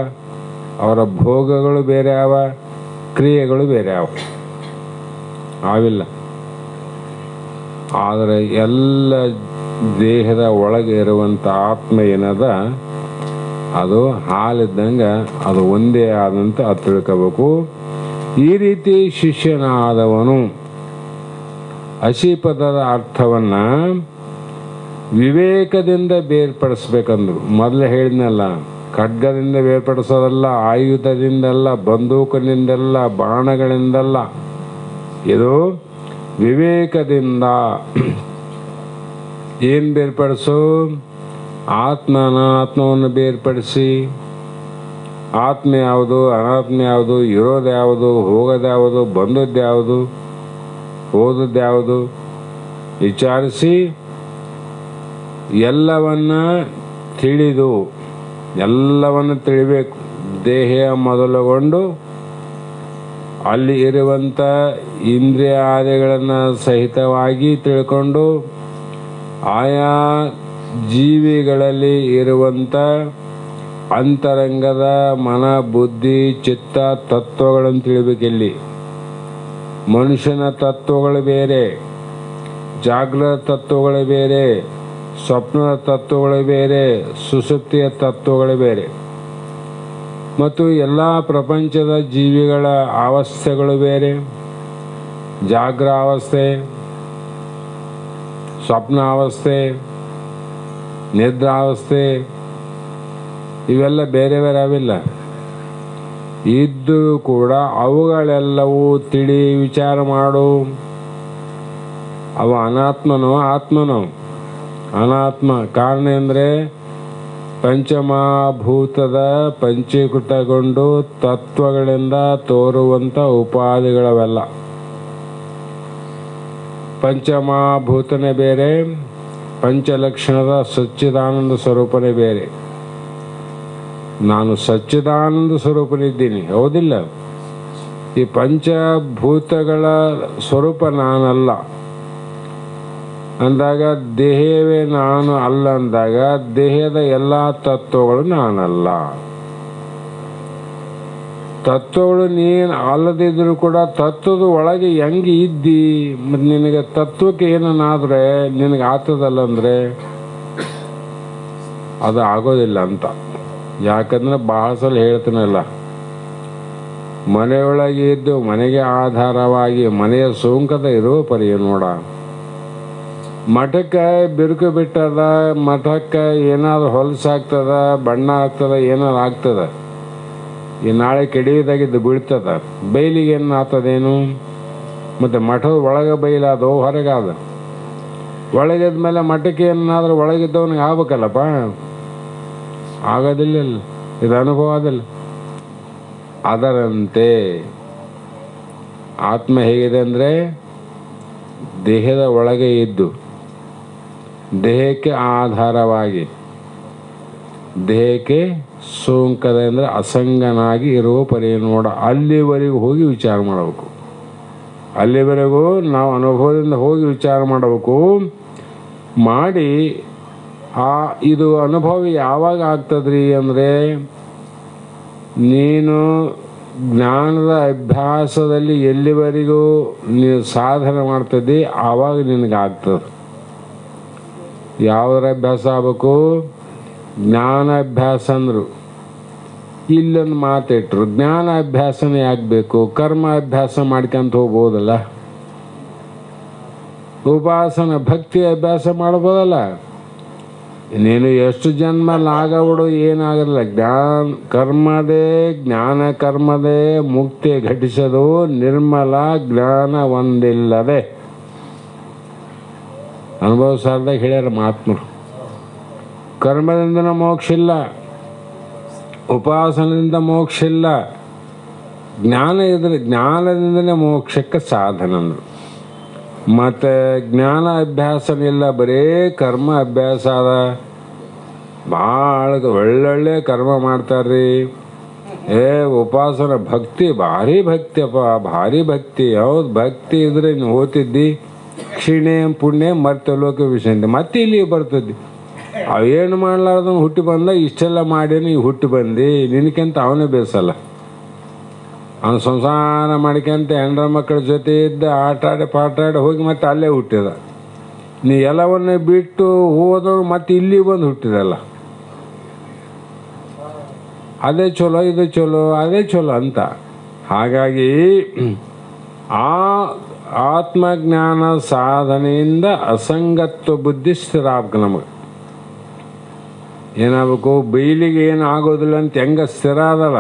ಅವರ ಭೋಗಗಳು ಬೇರೆ ಅವ, ಕ್ರಿಯೆಗಳು ಬೇರೆ ಅವಿಲ್ಲ. ಆದರೆ ಎಲ್ಲ ದೇಹದ ಒಳಗೆ ಇರುವಂಥ ಆತ್ಮ ಏನದ, ಅದು ಹಾಲಿದ್ದಂಗೆ ಅದು ಒಂದೇ ಆದಂತ ಅದು ತಿಳ್ಕೋಬೇಕು. ಈ ರೀತಿ ಶಿಷ್ಯನಾದವನು ಹಸಿ ಪದದ ಅರ್ಥವನ್ನು ವಿವೇಕದಿಂದ ಬೇರ್ಪಡಿಸ್ಬೇಕಂದ್ರು. ಮೊದಲು ಹೇಳಿದ್ನಲ್ಲ, ಖಡ್ಗದಿಂದ ಬೇರ್ಪಡಿಸೋದಲ್ಲ, ಆಯುಧದಿಂದಲ್ಲ, ಬಂದೂಕಿನಿಂದಲ್ಲ, ಬಾಣಗಳಿಂದಲ್ಲ, ಇದು ವಿವೇಕದಿಂದ. ಏನು ಬೇರ್ಪಡಿಸು? ಆತ್ಮವನ್ನು ಬೇರ್ಪಡಿಸಿ, ಆತ್ಮ ಯಾವುದು, ಅನಾತ್ಮ ಯಾವುದು, ಇರೋದು ಯಾವುದು, ಹೋಗೋದು ಯಾವುದು, ಬಂದದ್ದು ಯಾವುದು, ಹೋದದ್ದು ಯಾವುದು ವಿಚಾರಿಸಿ ಎಲ್ಲವನ್ನು ತಿಳಿಬೇಕು. ದೇಹ ಮೊದಲುಗೊಂಡು ಅಲ್ಲಿ ಇರುವಂಥ ಇಂದ್ರಿಯಾದಿಗಳನ್ನು ಸಹಿತವಾಗಿ ತಿಳ್ಕೊಂಡು ಆಯಾ ಜೀವಿಗಳಲ್ಲಿ ಇರುವಂಥ ಅಂತರಂಗದ ಮನ, ಬುದ್ಧಿ, ಚಿತ್ತ ತತ್ವಗಳನ್ನು ತಿಳಿಬೇಕಿಲ್ಲಿ. ಮನುಷ್ಯನ ತತ್ವಗಳು ಬೇರೆ, ಜಾಗೃತ ತತ್ವಗಳು ಬೇರೆ, ಸ್ವಪ್ನದ ತತ್ವಗಳು ಬೇರೆ, ಸುಷುಪ್ತಿಯ ತತ್ವಗಳು ಬೇರೆ, ಮತ್ತು ಎಲ್ಲ ಪ್ರಪಂಚದ ಜೀವಿಗಳ ಅವಸ್ಥೆಗಳು ಬೇರೆ. ಜಾಗ್ರಾವಸ್ಥೆ, ಸ್ವಪ್ನಾವಸ್ಥೆ, ನಿದ್ರಾವಸ್ಥೆ, ಇವೆಲ್ಲ ಬೇರೆ ಬೇರೆ ಅವಿಲ್ಲ. ಇದ್ದು ಕೂಡ ಅವುಗಳೆಲ್ಲವೂ ತಿಳಿ ವಿಚಾರ ಮಾಡು. ಅವು ಅನಾತ್ಮನೋ ಆತ್ಮನೋ? ಅನಾತ್ಮ. ಕಾರಣ ಅಂದರೆ ಪಂಚಮಭೂತದ ಪಂಚೀಕೃತಗೊಂಡು ತತ್ವಗಳಿಂದ ತೋರುವಂಥ ಉಪಾಧಿಗಳವೆಲ್ಲ. ಪಂಚಮಭೂತನೇ ಬೇರೆ, ಪಂಚಲಕ್ಷಣದ ಸಚ್ಚಿದಾನಂದ ಸ್ವರೂಪನೇ ಬೇರೆ. ನಾನು ಸಚ್ಚಿದಾನಂದ ಸ್ವರೂಪನಿದ್ದೀನಿ, ಹೌದಿಲ್ಲ? ಈ ಪಂಚಭೂತಗಳ ಸ್ವರೂಪ ನಾನಲ್ಲ ಅಂದಾಗ, ದೇಹವೇ ನಾನು ಅಲ್ಲ ಅಂದಾಗ, ದೇಹದ ಎಲ್ಲ ತತ್ವಗಳು ನಾನಲ್ಲ. ತತ್ವಗಳು ನೀನು ಅಲ್ಲದಿದ್ರೂ ಕೂಡ ತತ್ವದ ಒಳಗೆ ಹೆಂಗೆ ಇದ್ದಿ? ಮತ್ತು ನಿನಗೆ ತತ್ವಕ್ಕೆ ಏನನ್ನಾದರೆ ನಿನಗೆ ಆಗ್ತದಲ್ಲ ಅಂದರೆ ಅದು ಆಗೋದಿಲ್ಲ ಅಂತ. ಯಾಕಂದ್ರೆ ಭಾಳ ಸಲ ಹೇಳ್ತೀನಲ್ಲ, ಮನೆಯೊಳಗೆ ಇದ್ದು ಮನೆಗೆ ಆಧಾರವಾಗಿ ಮನೆಯ ಸೋಂಕದ ಇರೋ ಪರಿ ನೋಡ. ಮಠಕ್ಕೆ ಬಿರುಕು ಬಿಟ್ಟದ, ಮಠಕ್ಕೆ ಏನಾದ್ರು ಹೊಲಸಾಗ್ತದ, ಬಣ್ಣ ಆಗ್ತದ, ಏನಾದ್ರು ಆಗ್ತದ, ಈ ನಾಳೆ ಕೆಡಿದಾಗಿದ್ದು ಬೀಳ್ತದ, ಬೈಲಿಗೆ ಏನು ಆಗ್ತದೇನು? ಮತ್ತು ಮಠದ ಒಳಗೆ ಬೈಲಾದೋ ಹೊರಗಾದ? ಒಳಗಿದ್ಮೇಲೆ ಮಠಕ್ಕೆ ಏನಾದರೂ ಒಳಗಿದ್ದವನಿಗೆ ಆಗ್ಬೇಕಲ್ಲಪ್ಪ, ಆಗೋದಿಲ್ಲ. ಇದು ಅನುಭವ ಆದಿಲ್ಲ. ಅದರಂತೆ ಆತ್ಮ ಹೇಗಿದೆ ಅಂದರೆ, ದೇಹದ ಒಳಗೆ ಇದ್ದು ದೇಹಕ್ಕೆ ಆಧಾರವಾಗಿ, ದೇಹಕ್ಕೆ ಸೋಂಕದ ಅಂದರೆ ಅಸಂಗನಾಗಿ ಇರುವ ಪರಿ ನೋಡ. ಅಲ್ಲಿವರೆಗೂ ಹೋಗಿ ವಿಚಾರ ಮಾಡಬೇಕು. ಅಲ್ಲಿವರೆಗೂ ನಾವು ಅನುಭವದಿಂದ ಹೋಗಿ ವಿಚಾರ ಮಾಡಬೇಕು. ಮಾಡಿ ಇದು ಅನುಭವ ಯಾವಾಗ ಆಗ್ತದ್ರಿ ಅಂದರೆ, ನೀನು ಜ್ಞಾನದ ಅಭ್ಯಾಸದಲ್ಲಿ ಎಲ್ಲಿವರೆಗೂ ನೀನು ಸಾಧನೆ ಮಾಡ್ತಿದ್ದಿ ಆವಾಗ ನಿನಗಾಗ್ತದೆ. ಯಾವುದರ ಅಭ್ಯಾಸ ಆಗಬೇಕು? ಜ್ಞಾನ ಅಭ್ಯಾಸ ಅಂದರು. ಇಲ್ಲೊಂದು ಮಾತಿಟ್ರು, ಜ್ಞಾನ ಅಭ್ಯಾಸನೇ ಆಗಬೇಕು, ಕರ್ಮ ಅಭ್ಯಾಸ ಮಾಡ್ಕೊಂತ ಹೋಗ್ಬೋದಲ್ಲ, ಉಪಾಸನ ಭಕ್ತಿ ಅಭ್ಯಾಸ ಮಾಡ್ಬೋದಲ್ಲ. ನೀನು ಎಷ್ಟು ಜನ್ಮ ಆಗಬಿಡು, ಏನಾಗಲ್ಲ. ಜ್ಞಾನ ಕರ್ಮದೇ ಮುಕ್ತಿ ಘಟಿಸದು ನಿರ್ಮಲ ಜ್ಞಾನ ಒಂದಿಲ್ಲದೆ. ಅನುಭವ ಸಾರದಾಗ ಹೇಳ್ಯಾರ ಮಹಾತ್ಮರು. ಕರ್ಮದಿಂದ ಮೋಕ್ಷ ಇಲ್ಲ, ಉಪಾಸನದಿಂದ ಮೋಕ್ಷ ಇಲ್ಲ, ಜ್ಞಾನ ಇದ್ರೆ ಜ್ಞಾನದಿಂದಲೇ ಮೋಕ್ಷಕ್ಕೆ ಸಾಧನ ಅಂದರು. ಮತ್ತು ಜ್ಞಾನ ಅಭ್ಯಾಸನಿಲ್ಲ, ಬರೀ ಕರ್ಮ ಅಭ್ಯಾಸ ಅದ. ಭಾಳ ಒಳ್ಳೊಳ್ಳೆ ಕರ್ಮ ಮಾಡ್ತಾರ್ರಿ. ಉಪಾಸನ ಭಕ್ತಿ ಭಾರಿ ಭಕ್ತಿಯಪ್ಪ, ಭಾರಿ ಭಕ್ತಿ. ಹೌದು, ಭಕ್ತಿ ಇದ್ರೆ ನೀನು ಓದ್ತಿದ್ದಿ, ಕ್ಷೀಣೆ ಪುಣ್ಯ ಮರ್ತಲೋಕ ವಿಷಯ ಮತ್ತೆ ಇಲ್ಲಿ ಬರ್ತದ್ದಿ. ಅವೇನು ಮಾಡ್ಲಾರ್ದವ್ನು ಹುಟ್ಟಿ ಬಂದ, ಇಷ್ಟೆಲ್ಲ ಮಾಡೇನು ಈ ಹುಟ್ಟಿ ಬಂದು ನಿನಕ್ಕಿಂತ ಅವನೇ ಬೇಸಲ್ಲ. ಅವನು ಸಂಸಾರ ಮಾಡ್ಕೊಂತ ಹೆಂಡ್ರ ಮಕ್ಕಳ ಜೊತೆ ಇದ್ದ ಆಟಾಡಿ ಪಾಟಾಡಿ ಹೋಗಿ ಮತ್ತೆ ಅಲ್ಲೇ ಹುಟ್ಟಿದ. ನೀ ಎಲ್ಲವನ್ನೇ ಬಿಟ್ಟು ಹೋದವ್ರು ಮತ್ತೆ ಇಲ್ಲಿ ಬಂದು ಹುಟ್ಟಿದಲ್ಲ. ಅದೇ ಚಲೋ, ಇದು ಚಲೋ, ಅದೇ ಚಲೋ ಅಂತ. ಹಾಗಾಗಿ ಆ ಆತ್ಮಜ್ಞಾನ ಸಾಧನೆಯಿಂದ ಅಸಂಗತ್ವ ಬುದ್ಧಿ ಸ್ಥಿರ ಆಗ್ಬೇಕು. ನಮಗೆ ಏನಾಗಬೇಕು, ಬೈಲಿಗೆ ಏನು ಆಗೋದಿಲ್ಲ ಅಂತ ಹೆಂಗೆ ಸ್ಥಿರ ಅದಲ್ಲ,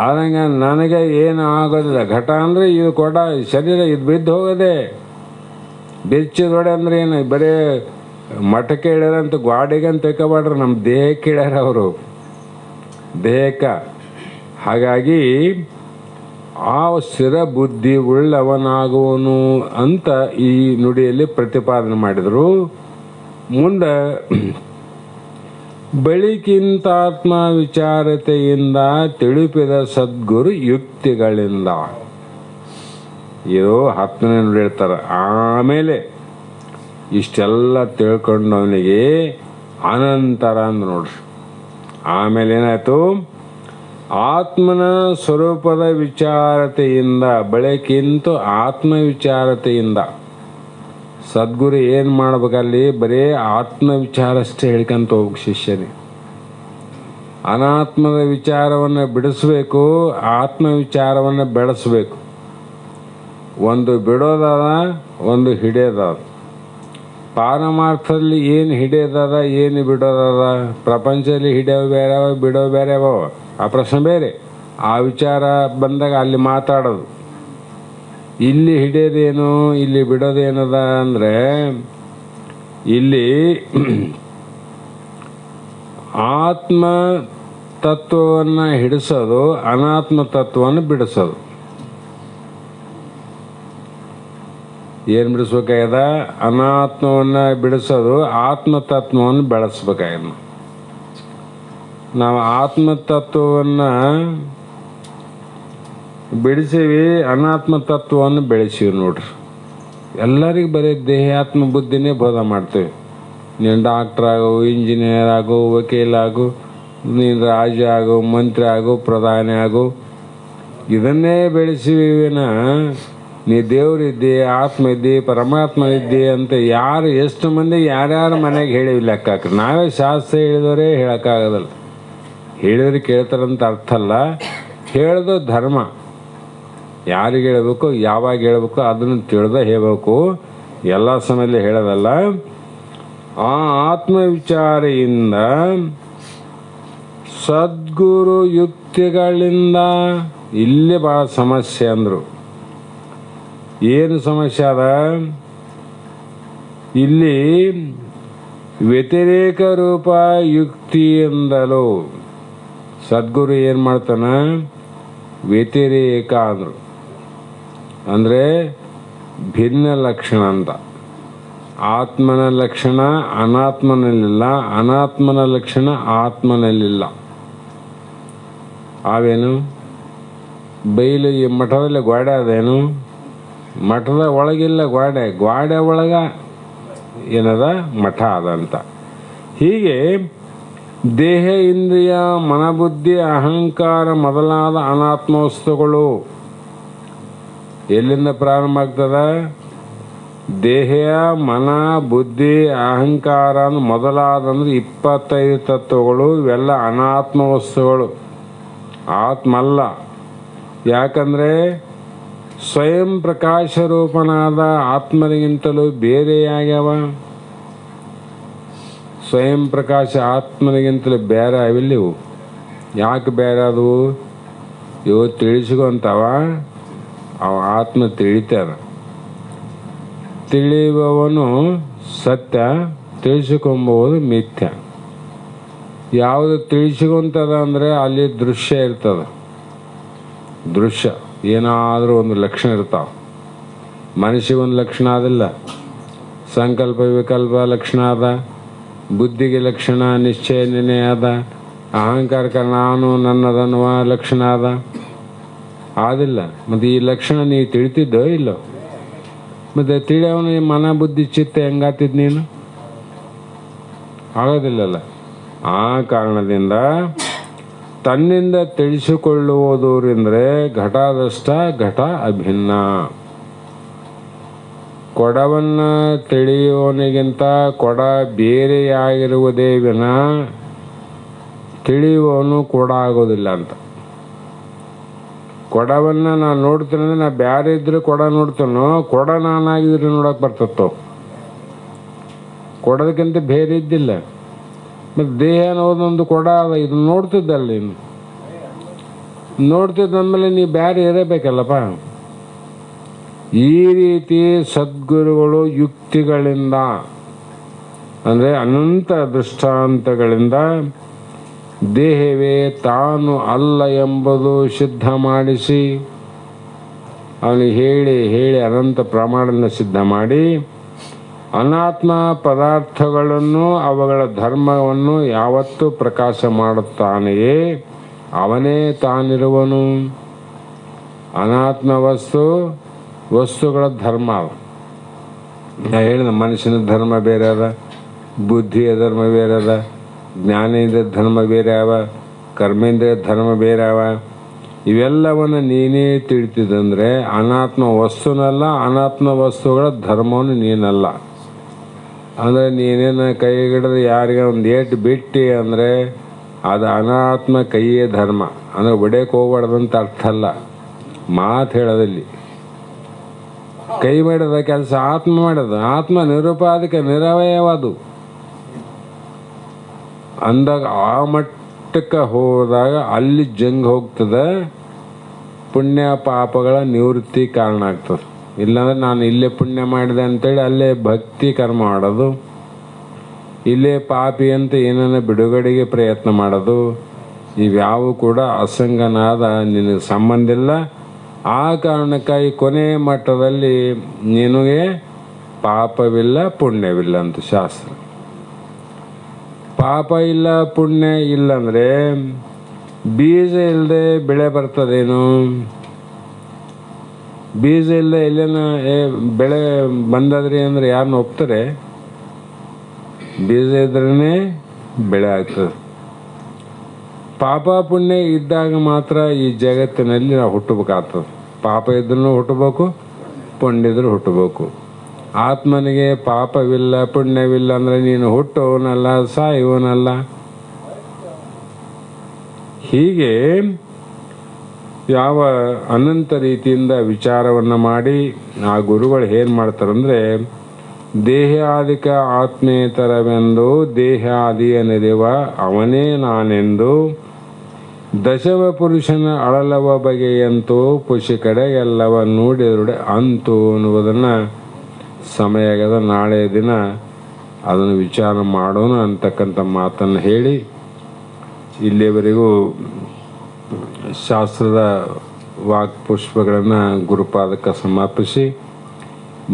ಆದಂಗೆ ನನಗೆ ಏನು ಆಗೋದಿಲ್ಲ. ಘಟ ಅಂದರೆ ಇದು ಕೊಡ ಶರೀರ, ಇದು ಬಿದ್ದು ಹೋಗೋದೆ. ಬೆಚ್ಚಿದೊಡೆ ಅಂದ್ರೆ ಏನು, ಬರೀ ಮಠಕ್ಕೆ ಹೇಳ್ಯಾರಂತ ಗಾಡಿಗೆ ಅಂತ ತಿಳ್ಕೊಬೇಡ್ರಿ, ನಮ್ಮ ದೇಹಕ್ಕೆ ಹೇಳ್ಯಾರ ಅವರು, ದೇಹಕ್ಕೆ. ಹಾಗಾಗಿ ಆ ಸ್ಥಿರ ಬುದ್ಧಿ ಉಳ್ಳವನಾಗುವನು ಅಂತ ಈ ನುಡಿಯಲ್ಲಿ ಪ್ರತಿಪಾದನೆ ಮಾಡಿದರು. ಮುಂದೆ ಬಳಿಕಿಂತಾತ್ಮ ವಿಚಾರತೆಯಿಂದ ತಿಳಿಪಿದ ಸದ್ಗುರು ಯುಕ್ತಿಗಳಿಂದ, ಇದು 10ನೇ ನುಡಿ ಹೇಳ್ತಾರೆ. ಆಮೇಲೆ ಇಷ್ಟೆಲ್ಲ ತಿಳ್ಕೊಂಡವನಿಗೆ ಅನಂತರ ಅಂದ್ ನೋಡ್ರಿ. ಆಮೇಲೆ ಏನಾಯ್ತು, ಆತ್ಮನ ಸ್ವರೂಪದ ವಿಚಾರತೆಯಿಂದ, ಬೆಳಕಿಂತ ಆತ್ಮವಿಚಾರತೆಯಿಂದ ಸದ್ಗುರು ಏನು ಮಾಡ್ಬೇಕಲ್ಲಿ, ಬರೀ ಆತ್ಮವಿಚಾರ ಅಷ್ಟೇ ಹೇಳ್ಕೊಂತ ಹೋಗ್ಬೇಕು ಶಿಷ್ಯನಿಗೆ. ಅನಾತ್ಮದ ವಿಚಾರವನ್ನು ಬಿಡಿಸ್ಬೇಕು, ಆತ್ಮವಿಚಾರವನ್ನು ಬೆಳೆಸ್ಬೇಕು. ಒಂದು ಬಿಡೋದದ, ಒಂದು ಹಿಡಿಯೋದದ. ಪಾರಮಾರ್ಥದಲ್ಲಿ ಏನು ಹಿಡಿಯೋದದ, ಏನು ಬಿಡೋದದ. ಪ್ರಪಂಚದಲ್ಲಿ ಹಿಡಿಯೋ ಬೇರೆ, ಬಿಡೋ ಬೇರೆ, ಆ ಪ್ರಶ್ನೆ ಬೇರೆ. ಆ ವಿಚಾರ ಬಂದಾಗ ಅಲ್ಲಿ ಮಾತಾಡೋದು. ಇಲ್ಲಿ ಹಿಡಿಯೋದೇನು, ಇಲ್ಲಿ ಬಿಡೋದೇನದ ಅಂದರೆ, ಇಲ್ಲಿ ಆತ್ಮ ತತ್ವವನ್ನು ಹಿಡಿಸೋದು, ಅನಾತ್ಮ ತತ್ವವನ್ನು ಬಿಡಿಸೋದು. ಏನು ಬಿಡಿಸ್ಬೇಕಾಗ್ಯದ, ಅನಾತ್ಮವನ್ನು ಬಿಡಿಸೋದು, ಆತ್ಮತತ್ವವನ್ನು ಬೆಳೆಸ್ಬೇಕಾಗ್ಯದ. ನಾವು ಆತ್ಮತತ್ವವನ್ನು ಬೆಳೆಸೀವಿ, ಅನಾತ್ಮ ತತ್ವವನ್ನು ಬೆಳೆಸೀವಿ ನೋಡ್ರಿ. ಎಲ್ಲರಿಗೂ ಬರೀ ದೇಹಾತ್ಮ ಬುದ್ಧಿನೇ ಬೋಧ ಮಾಡ್ತೀವಿ. ನೀನು ಡಾಕ್ಟ್ರ್ ಆಗು, ಇಂಜಿನಿಯರ್ ಆಗು, ವಕೀಲ ಆಗು, ನೀನು ರಾಜ ಆಗು, ಮಂತ್ರಿ ಆಗು, ಪ್ರಧಾನಿ ಆಗು, ಇದನ್ನೇ ಬೆಳೆಸಿವಿನ ನೀ ದೇವರಿದ್ದಿ, ಆತ್ಮ ಇದ್ದಿ, ಪರಮಾತ್ಮ ಇದ್ದಿ ಅಂತ ಯಾರು ಎಷ್ಟು ಮಂದಿ ಯಾರ್ಯಾರು ಮನೆಗೆ ಹೇಳಿವಿ ಲೆಕ್ಕ ಹಾಕ್ರಿ. ನಾವೇ ಶಾಸ್ತ್ರ ಹೇಳಿದವರೇ ಹೇಳೋಕ್ಕಾಗೋದಲ್ಲ. ಹೇಳಿದ್ರೆ ಕೇಳ್ತಾರಂತ ಅರ್ಥ ಅಲ್ಲ, ಹೇಳೋದು ಧರ್ಮ. ಯಾರಿಗೆ ಹೇಳಬೇಕು, ಯಾವಾಗ ಹೇಳಬೇಕು ಅದನ್ನು ತಿಳಿದ ಹೇಳಬೇಕು, ಎಲ್ಲ ಸಮಯದಲ್ಲಿ ಹೇಳೋದಲ್ಲ. ಆ ಆತ್ಮವಿಚಾರೆಯಿಂದ ಸದ್ಗುರು ಯುಕ್ತಿಗಳಿಂದ, ಇಲ್ಲಿ ಭಾಳ ಸಮಸ್ಯೆ ಅಂದರು. ಏನು ಸಮಸ್ಯೆ ಅದ ಇಲ್ಲಿ, ವ್ಯತಿರೇಕ ರೂಪ ಯುಕ್ತಿಯಿಂದಲೂ ಸದ್ಗುರು ಏನು ಮಾಡ್ತಾನ, ವ್ಯತಿರೇಕ ಅಂದರು. ಅಂದರೆ ಭಿನ್ನ ಲಕ್ಷಣ ಅಂತ. ಆತ್ಮನ ಲಕ್ಷಣ ಅನಾತ್ಮನಲ್ಲಿಲ್ಲ, ಅನಾತ್ಮನ ಲಕ್ಷಣ ಆತ್ಮನಲ್ಲಿಲ್ಲ. ಅವೇನು, ಬೈಲು ಈ ಮಠದಲ್ಲಿ ಗೋಡೆ ಅದೇನು, ಮಠದ ಒಳಗಿಲ್ಲ ಗೋಡೆ, ಗೋಡೆ ಒಳಗ ಏನದ, ಮಠ ಅದಂತ. ಹೀಗೆ ದೇಹ, ಇಂದ್ರಿಯ, ಮನಬುದ್ಧಿ, ಅಹಂಕಾರ ಮೊದಲಾದ ಅನಾತ್ಮ ವಸ್ತುಗಳು ಎಲ್ಲಿಂದ ಪ್ರಾರಂಭ ಆಗ್ತದ, ದೇಹ, ಮನ, ಬುದ್ಧಿ, ಅಹಂಕಾರ ಮೊದಲಾದಂದ್ರೆ 25 ತತ್ವಗಳು. ಇವೆಲ್ಲ ಅನಾತ್ಮ ವಸ್ತುಗಳು, ಆತ್ಮ ಅಲ್ಲ. ಯಾಕಂದರೆ ಸ್ವಯಂ ಪ್ರಕಾಶ ರೂಪನಾದ ಆತ್ಮನಿಗಿಂತಲೂ ಬೇರೆಯಾಗ್ಯಾವ. ಸ್ವಯಂ ಪ್ರಕಾಶ ಆತ್ಮನಿಗಿಂತಲೂ ಬೇರೆ ಅವಿಲ್ಲಿವು. ಯಾಕೆ ಬೇರೆ ಅದವು, ಇವು ತಿಳಿಸ್ಕೊಂತಾವ, ಅವ ಆತ್ಮ ತಿಳಿತಾರ. ತಿಳಿಯುವವನು ಸತ್ಯ, ತಿಳಿಸಿಕೊಂಬುವುದು ಮಿಥ್ಯ. ಯಾವುದು ತಿಳಿಸಿಕೊಂತದ ಅಂದರೆ ಅಲ್ಲಿ ದೃಶ್ಯ ಇರ್ತದೆ. ದೃಶ್ಯ ಏನಾದರೂ ಒಂದು ಲಕ್ಷಣ ಇರ್ತಾವೆ. ಮನುಷ್ಯಗೊಂದು ಲಕ್ಷಣ ಅದಿಲ್ಲ, ಸಂಕಲ್ಪ ವಿಕಲ್ಪ ಲಕ್ಷಣ ಅದ, ಬುದ್ಧಿಗೆ ಲಕ್ಷಣ ನಿಶ್ಚಯ ನಿರ್ಣಯ ಅದ, ಅಹಂಕಾರಕ್ಕೆ ನಾನು ನನ್ನದನ್ನುವ ಲಕ್ಷಣ ಅದ. ಆದಿಲ್ಲ. ಮತ್ತು ಈ ಲಕ್ಷಣ ನೀವು ತಿಳಿತಿದ್ದೋ ಇಲ್ಲೋ? ಮತ್ತು ತಿಳಿಯವನು ಮನ ಬುದ್ಧಿ ಚಿತ್ತ ಹೆಂಗಾತಿದ್ ನೀನು? ಆಗೋದಿಲ್ಲಲ್ಲ. ಆ ಕಾರಣದಿಂದ ತನ್ನಿಂದ ತಿಳಿಸಿಕೊಳ್ಳುವುದೂರೆಂದರೆ ಘಟಾದಷ್ಟ ಘಟ ಅಭಿನ್ನ. ಕೊಡವನ್ನು ತಿಳಿಯುವವನಿಗಿಂತ ಕೊಡ ಬೇರೆಯಾಗಿರುವುದೇ ವಿನ ತಿಳಿಯುವವನು ಕೂಡ ಆಗೋದಿಲ್ಲ ಅಂತ. ಕೊಡವನ್ನ ನಾನು ನೋಡ್ತೀನಿ ಅಂದ್ರೆ ನಾ ಬ್ಯಾರೆ ಇದ್ರೆ ಕೊಡ ನೋಡ್ತಾನೋ, ಕೊಡ ನಾನಾಗಿದ್ರೆ ನೋಡಕ್ ಬರ್ತತ್ತೋ. ಕೊಡೋದಕ್ಕಿಂತ ಬೇರೆ ಇದ್ದಿಲ್ಲ. ಮತ್ತು ದೇಹ ಅನ್ನೋದೊಂದು ಕೊಡ ಅದ, ಇದು ನೋಡ್ತಿದ್ದಲ್ಲ ನೀನು. ನೋಡ್ತಿದ್ದಂದಮೇಲೆ ನೀ ಬ್ಯಾರೆ ಇರಬೇಕಲ್ಲಪ್ಪ. ಈ ರೀತಿ ಸದ್ಗುರುಗಳು ಯುಕ್ತಿಗಳಿಂದ ಅಂದರೆ ಅನಂತ ದೃಷ್ಟಾಂತಗಳಿಂದ ದೇಹವೇ ತಾನು ಅಲ್ಲ ಎಂಬುದು ಸಿದ್ಧ ಮಾಡಿಸಿ, ಅವನಿಗೆ ಹೇಳಿ ಹೇಳಿ ಅನಂತ ಪ್ರಮಾಣದಿಂದ ಸಿದ್ಧ ಮಾಡಿ, ಅನಾತ್ಮ ಪದಾರ್ಥಗಳನ್ನು ಅವುಗಳ ಧರ್ಮವನ್ನು ಯಾವತ್ತೂ ಪ್ರಕಾಶ ಮಾಡುತ್ತಾನೆಯೇ ಅವನೇ ತಾನಿರುವನು. ಅನಾತ್ಮ ವಸ್ತುಗಳ ಧರ್ಮ ನಾ ಹೇಳಿದ ಮನುಷ್ಯನ ಧರ್ಮ ಬೇರೆ ಅದ, ಬುದ್ಧಿಯ ಧರ್ಮ ಬೇರೆ ಅದ, ಜ್ಞಾನೇಂದ್ರಿಯ ಧರ್ಮ ಬೇರೆ ಅವ, ಕರ್ಮೇಂದ್ರಿಯ ಧರ್ಮ ಬೇರೆ ಅವ. ಇವೆಲ್ಲವನ್ನು ನೀನೇ ತಿಳಿತಿದಂದರೆ ಅನಾತ್ಮ ವಸ್ತುನಲ್ಲ, ಅನಾತ್ಮ ವಸ್ತುಗಳ ಧರ್ಮವನ್ನು ನೀನಲ್ಲ. ಅಂದರೆ ನೀನೇನು ಕೈ ಹಿಡಿದು ಯಾರಿಗೆ ಒಂದು ಏಟು ಬಿಟ್ಟು ಅಂದರೆ ಅದು ಅನಾತ್ಮ ಕೈಯೇ ಧರ್ಮ. ಅಂದರೆ ಒಡೆಯಕ್ಕೆ ಹೋಗ್ಬಾರ್ದಂತ ಅರ್ಥ ಅಲ್ಲ, ಮಾತು ಹೇಳೋದಲ್ಲಿ. ಕೈ ಮಾಡಿದ ಕೆಲಸ ಆತ್ಮ ಮಾಡೋದು, ಆತ್ಮ ನಿರುಪಾಧಿಕ ನಿರವಯವದು ಅಂದಾಗ ಆ ಮಟ್ಟಕ್ಕೆ ಹೋದಾಗ ಅಲ್ಲಿ ಜಂಗ್ ಹೋಗ್ತದೆ, ಪುಣ್ಯ ಪಾಪಗಳ ನಿವೃತ್ತಿ ಕಾರಣ ಆಗ್ತದೆ. ಇಲ್ಲಾಂದ್ರೆ ನಾನು ಇಲ್ಲೇ ಪುಣ್ಯ ಮಾಡಿದೆ ಅಂತೇಳಿ ಅಲ್ಲೇ ಭಕ್ತಿ ಕರ್ಮ ಮಾಡೋದು, ಇಲ್ಲೇ ಪಾಪಿ ಅಂತ ಏನನ್ನ ಬಿಡುಗಡೆಗೆ ಪ್ರಯತ್ನ ಮಾಡೋದು, ಇವ್ಯಾವು ಕೂಡ ಅಸಂಗನಾದ ನಿನಗೆ ಸಂಬಂಧ ಇಲ್ಲ. ಆ ಕಾರಣಕ್ಕಾಗಿ ಕೊನೆ ಮಟ್ಟದಲ್ಲಿ ನಿನಗೆ ಪಾಪವಿಲ್ಲ ಪುಣ್ಯವಿಲ್ಲ ಅಂತ ಶಾಸ್ತ್ರ. ಪಾಪ ಇಲ್ಲ ಪುಣ್ಯ ಇಲ್ಲಂದರೆ ಬೀಜ ಇಲ್ಲದೆ ಬೆಳೆ ಬರ್ತದೇನು? ಬೀಜ ಇಲ್ಲದೆ ಎಲ್ಲೇನ ಬೆಳೆ ಬಂದದ್ರಿ ಅಂದರೆ ಯಾರನ್ನ ಒಪ್ತಾರೆ? ಬೀಜ ಇದ್ರೇ ಬೆಳೆ ಆಗ್ತದೆ. ಪಾಪ ಪುಣ್ಯ ಇದ್ದಾಗ ಮಾತ್ರ ಈ ಜಗತ್ತಿನಲ್ಲಿ ನಾವು ಹುಟ್ಟಬೇಕಾಗ್ತದೆ. ಪಾಪ ಇದ್ರೂ ಹುಟ್ಟಬೇಕು, ಪುಣ್ಯ ಇದ್ರೂ ಹುಟ್ಟಬೇಕು. ಆತ್ಮನಿಗೆ ಪಾಪವಿಲ್ಲ ಪುಣ್ಯವಿಲ್ಲ ಅಂದರೆ ನೀನು ಹುಟ್ಟೋನಲ್ಲ, ಸಾಯುವನಲ್ಲ. ಹೀಗೆ ಯಾವ ಅನಂತ ರೀತಿಯಿಂದ ವಿಚಾರವನ್ನು ಮಾಡಿ ಆ ಗುರುಗಳು ಏನು ಮಾಡ್ತಾರಂದರೆ, ದೇಹಾದಿಕ ಆತ್ಮೇತರವೆಂದು ದೇಹಾದಿಯನಿರುವ ಅವನೇ ನಾನೆಂದು ದಶಮ ಪುರುಷನ ಅಳಲವ ಬಗೆಯಂತೂ ಪುಷಿ ಕಡೆಗೆಲ್ಲವ ನೋಡಿದರುಡೆ ಅಂತು ಅನ್ನುವುದನ್ನು ಸಮಯದ ನಾಳೆ ದಿನ ಅದನ್ನು ವಿಚಾರ ಮಾಡೋಣ ಅಂತಕ್ಕಂಥ ಮಾತನ್ನು ಹೇಳಿ ಇಲ್ಲಿಯವರೆಗೂ ಶಾಸ್ತ್ರದ ವಾಕ್ಪುಷ್ಪಗಳನ್ನು ಗುರುಪಾದಕ್ಕೆ ಸಮರ್ಪಿಸಿ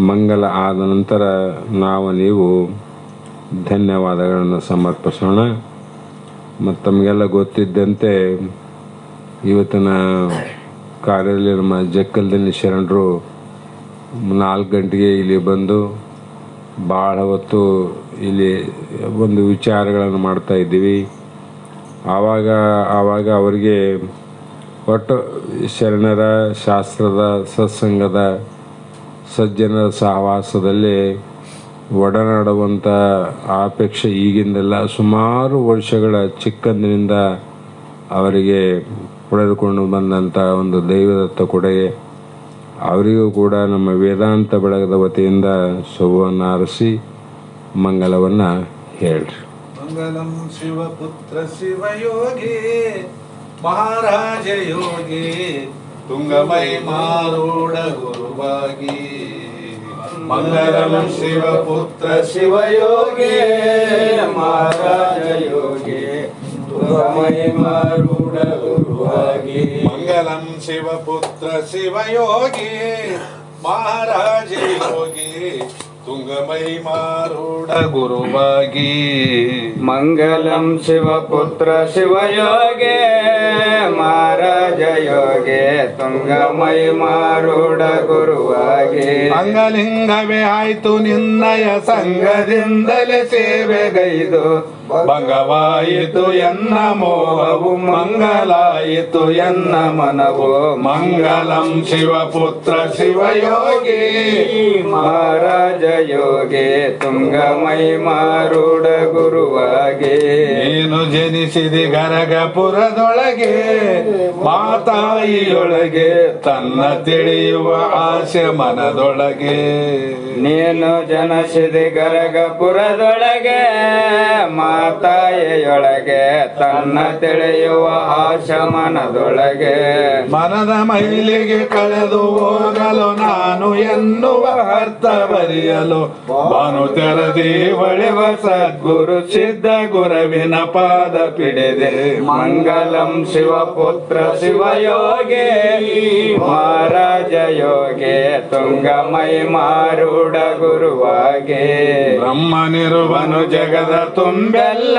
ಮಂಗಲ ಆದ ನಂತರ ನೀವು ಧನ್ಯವಾದಗಳನ್ನು ಸಮರ್ಪಿಸೋಣ. ಮತ್ತು ತಮಗೆಲ್ಲ ಗೊತ್ತಿದ್ದಂತೆ ಇವತ್ತಿನ ಕಾರ್ಯದಲ್ಲಿ ನಮ್ಮ ಜಕ್ಕಲ್ದಿನ ಶರಣರು 4 ಗಂಟೆಗೆ ಇಲ್ಲಿ ಬಂದು ಭಾಳ ಹೊತ್ತು ಇಲ್ಲಿ ಒಂದು ವಿಚಾರಗಳನ್ನು ಮಾಡ್ತಾ ಇದ್ದೀವಿ. ಆವಾಗ ಅವರಿಗೆ ಒಟ್ಟು ಶರಣರ ಶಾಸ್ತ್ರದ ಸತ್ಸಂಗದ ಸಜ್ಜನರ ಸಹವಾಸದಲ್ಲಿ ಒಡನಾಡುವಂಥ ಅಪೇಕ್ಷೆ ಈಗಿಂದೆಲ್ಲ ಸುಮಾರು ವರ್ಷಗಳ ಚಿಕ್ಕಂದಿನಿಂದ ಅವರಿಗೆ ಪಡೆದುಕೊಂಡು ಬಂದಂಥ ಒಂದು ದೈವದತ್ತ ಕೊಡುಗೆ. ಅವರಿಗೂ ಕೂಡ ನಮ್ಮ ವೇದಾಂತ ಬೆಳಗದ ವತಿಯಿಂದ ಶುಭವನ್ನು ಆರಿಸಿ ಮಂಗಲವನ್ನು ಹೇಳ್ರಿ. ಮಂಗಲಂ ಶಿವಪುತ್ರ ಶಿವಯೋಗಿ ಮಹಾರಾಜ ಯೋಗಿ ತುಂಗಮೈ ಮಾರೂಢ ಗುರುವಾಗಿ. ಮಂಗಲಂ ಶಿವಪುತ್ರ ಶಿವಯೋಗಿ ಮಹಾರಾಜ ಯೋಗಿ ತುಂಗಮೈ ಮಾರೂಢ ಗುರುವಾಗಿ. ಮಂಗಲಂ ಶಿವಪುತ್ರ ಶಿವಯೋಗಿ ಮಹಾರಾಜ ಯೋಗಿ ತುಂಗಮೈ ಮಾರೂಢ ಗುರುವಾಗಿ. ಮಂಗಲಂ ಶಿವಪುತ್ರ ಶಿವಯೋಗಿ ಮಹಾರಾಜ ಯೋಗಿ ತುಂಗಮೈ ಮಾರೂಢ ಗುರುವಾಗಿ. ಅಂಗಲಿಂಗವೇ ಆಯ್ತು ನಿನ್ನಯ ಸಂಘದಿಂದಲೇ ಸೇವೆಗೈದು ಭಂಗವಾಯಿತು ಎನ್ನ ಮೋಹವು ಮಂಗಲಾಯಿತು ಎನ್ನ ಮನವು ಮಂಗಲಂ ಶಿವಪುತ್ರ ಶಿವಯೋಗಿ ಮಹಾರಾಜ ಯೋಗಿ ತುಂಗಮೈ ಮಾರುಡ ಗುರುವಾಗಿ ನೀನು ಜನಿಸಿದಿ ಗರಗಪುರದೊಳಗೆ ಮಾತಾಯಿಯೊಳಗೆ ತನ್ನ ತಿಳಿಯುವ ಆಸೆ ಮನದೊಳಗೆ ನೀನು ಜನಸಿದಿ ಗರಗಪುರದೊಳಗೆ ಮಾತಾಯೆಯೊಳಗೆ ತನ್ನ ತಿಳಿಯುವ ಆಶ ಮನದೊಳಗೆ ಮನದ ಮೈಲಿಗೆ ಕಳೆದು ಹೋಗಲು ನಾನು ಎನ್ನುವ ಅರ್ಥ ಬರೆಯಲು ಬಾನು ತೆರದಿ ಒಳೆವ ಸದ್ಗುರು ಸಿದ್ಧ ಗುರುವಿನ ಪಾದ ಪಿಡಿದೆ ಮಂಗಲಂ ಶಿವಪುತ್ರ ಶಿವಯೋಗಿ ಮಹಾರಾಜ ಯೋಗಿ ತುಂಗಮೈ ಮಾರುಡ ಗುರುವಾಗಿ ಬ್ರಹ್ಮನಿರುವನು ಜಗದ ತುಂಬೆಲ್ಲ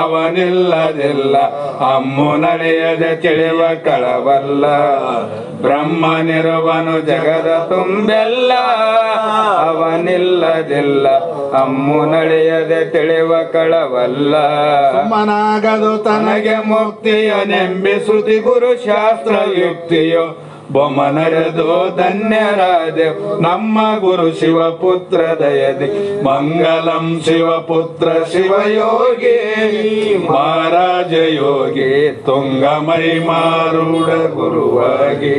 ಅವನಿಲ್ಲದಿಲ್ಲ ಅಮ್ಮು ನಡೆಯದೆ ತಿಳಿವ ಕಳವಲ್ಲ ಬ್ರಹ್ಮನಿರುವನು ಜಗದ ತುಂಬೆಲ್ಲ ಅವನಿಲ್ಲದಿಲ್ಲ ಅಮ್ಮು ನಡೆಯದೆ ತಿಳಿವ ಕಳವಲ್ಲ ಮನಾಗದು ತನಗೆ ಮುಕ್ತಿಯ ನೆಂಬಿಸುತಿ ಗುರು ಶಾಸ್ತ್ರ ಯುಕ್ತಿಯೋ ಬೊಮ್ಮನರೆದು ಧನ್ಯರಾದೆ ನಮ್ಮ ಗುರು ಶಿವಪುತ್ರ ದಯದಿ ಮಂಗಲಂ ಶಿವಪುತ್ರ ಶಿವಯೋಗಿ ಮಹಾರಾಜ ಯೋಗಿ ತುಂಗಮೈ ಮಾರುಡ ಗುರುವಾಗಿ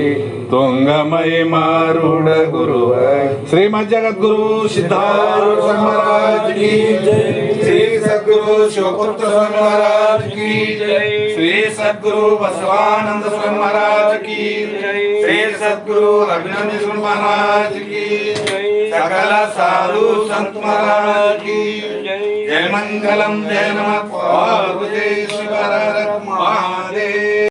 ತುಂಗಮೈ ಮಾರುಡ ಗುರುವಾಗಿ ಶ್ರೀಮದ್ ಜಗದ್ಗುರು ಸಿದ್ಧಾರೂಢ ಮಹಾರಾಜ್ ಕಿ ಜೈ ಶ್ರೀ ಸದ್ಗುರು ಶಿವಪುತ್ರ ಸ್ವಾಮಿ ಮಹಾರಾಜ್ ಕಿ ಜೈ ಶ್ರೀ ಸದ್ಗುರು ಬಸವಾನಂದ ಸ್ವಾಮಿ ಮಹಾರಾಜ್ ಕಿ ಜೈ श्री सद्गुरु अभिनंदन स्वामी महाराज की सकल साधु संत महाराज की जय मंगलम जय नमः पार्वती शिव हर हर महादेव।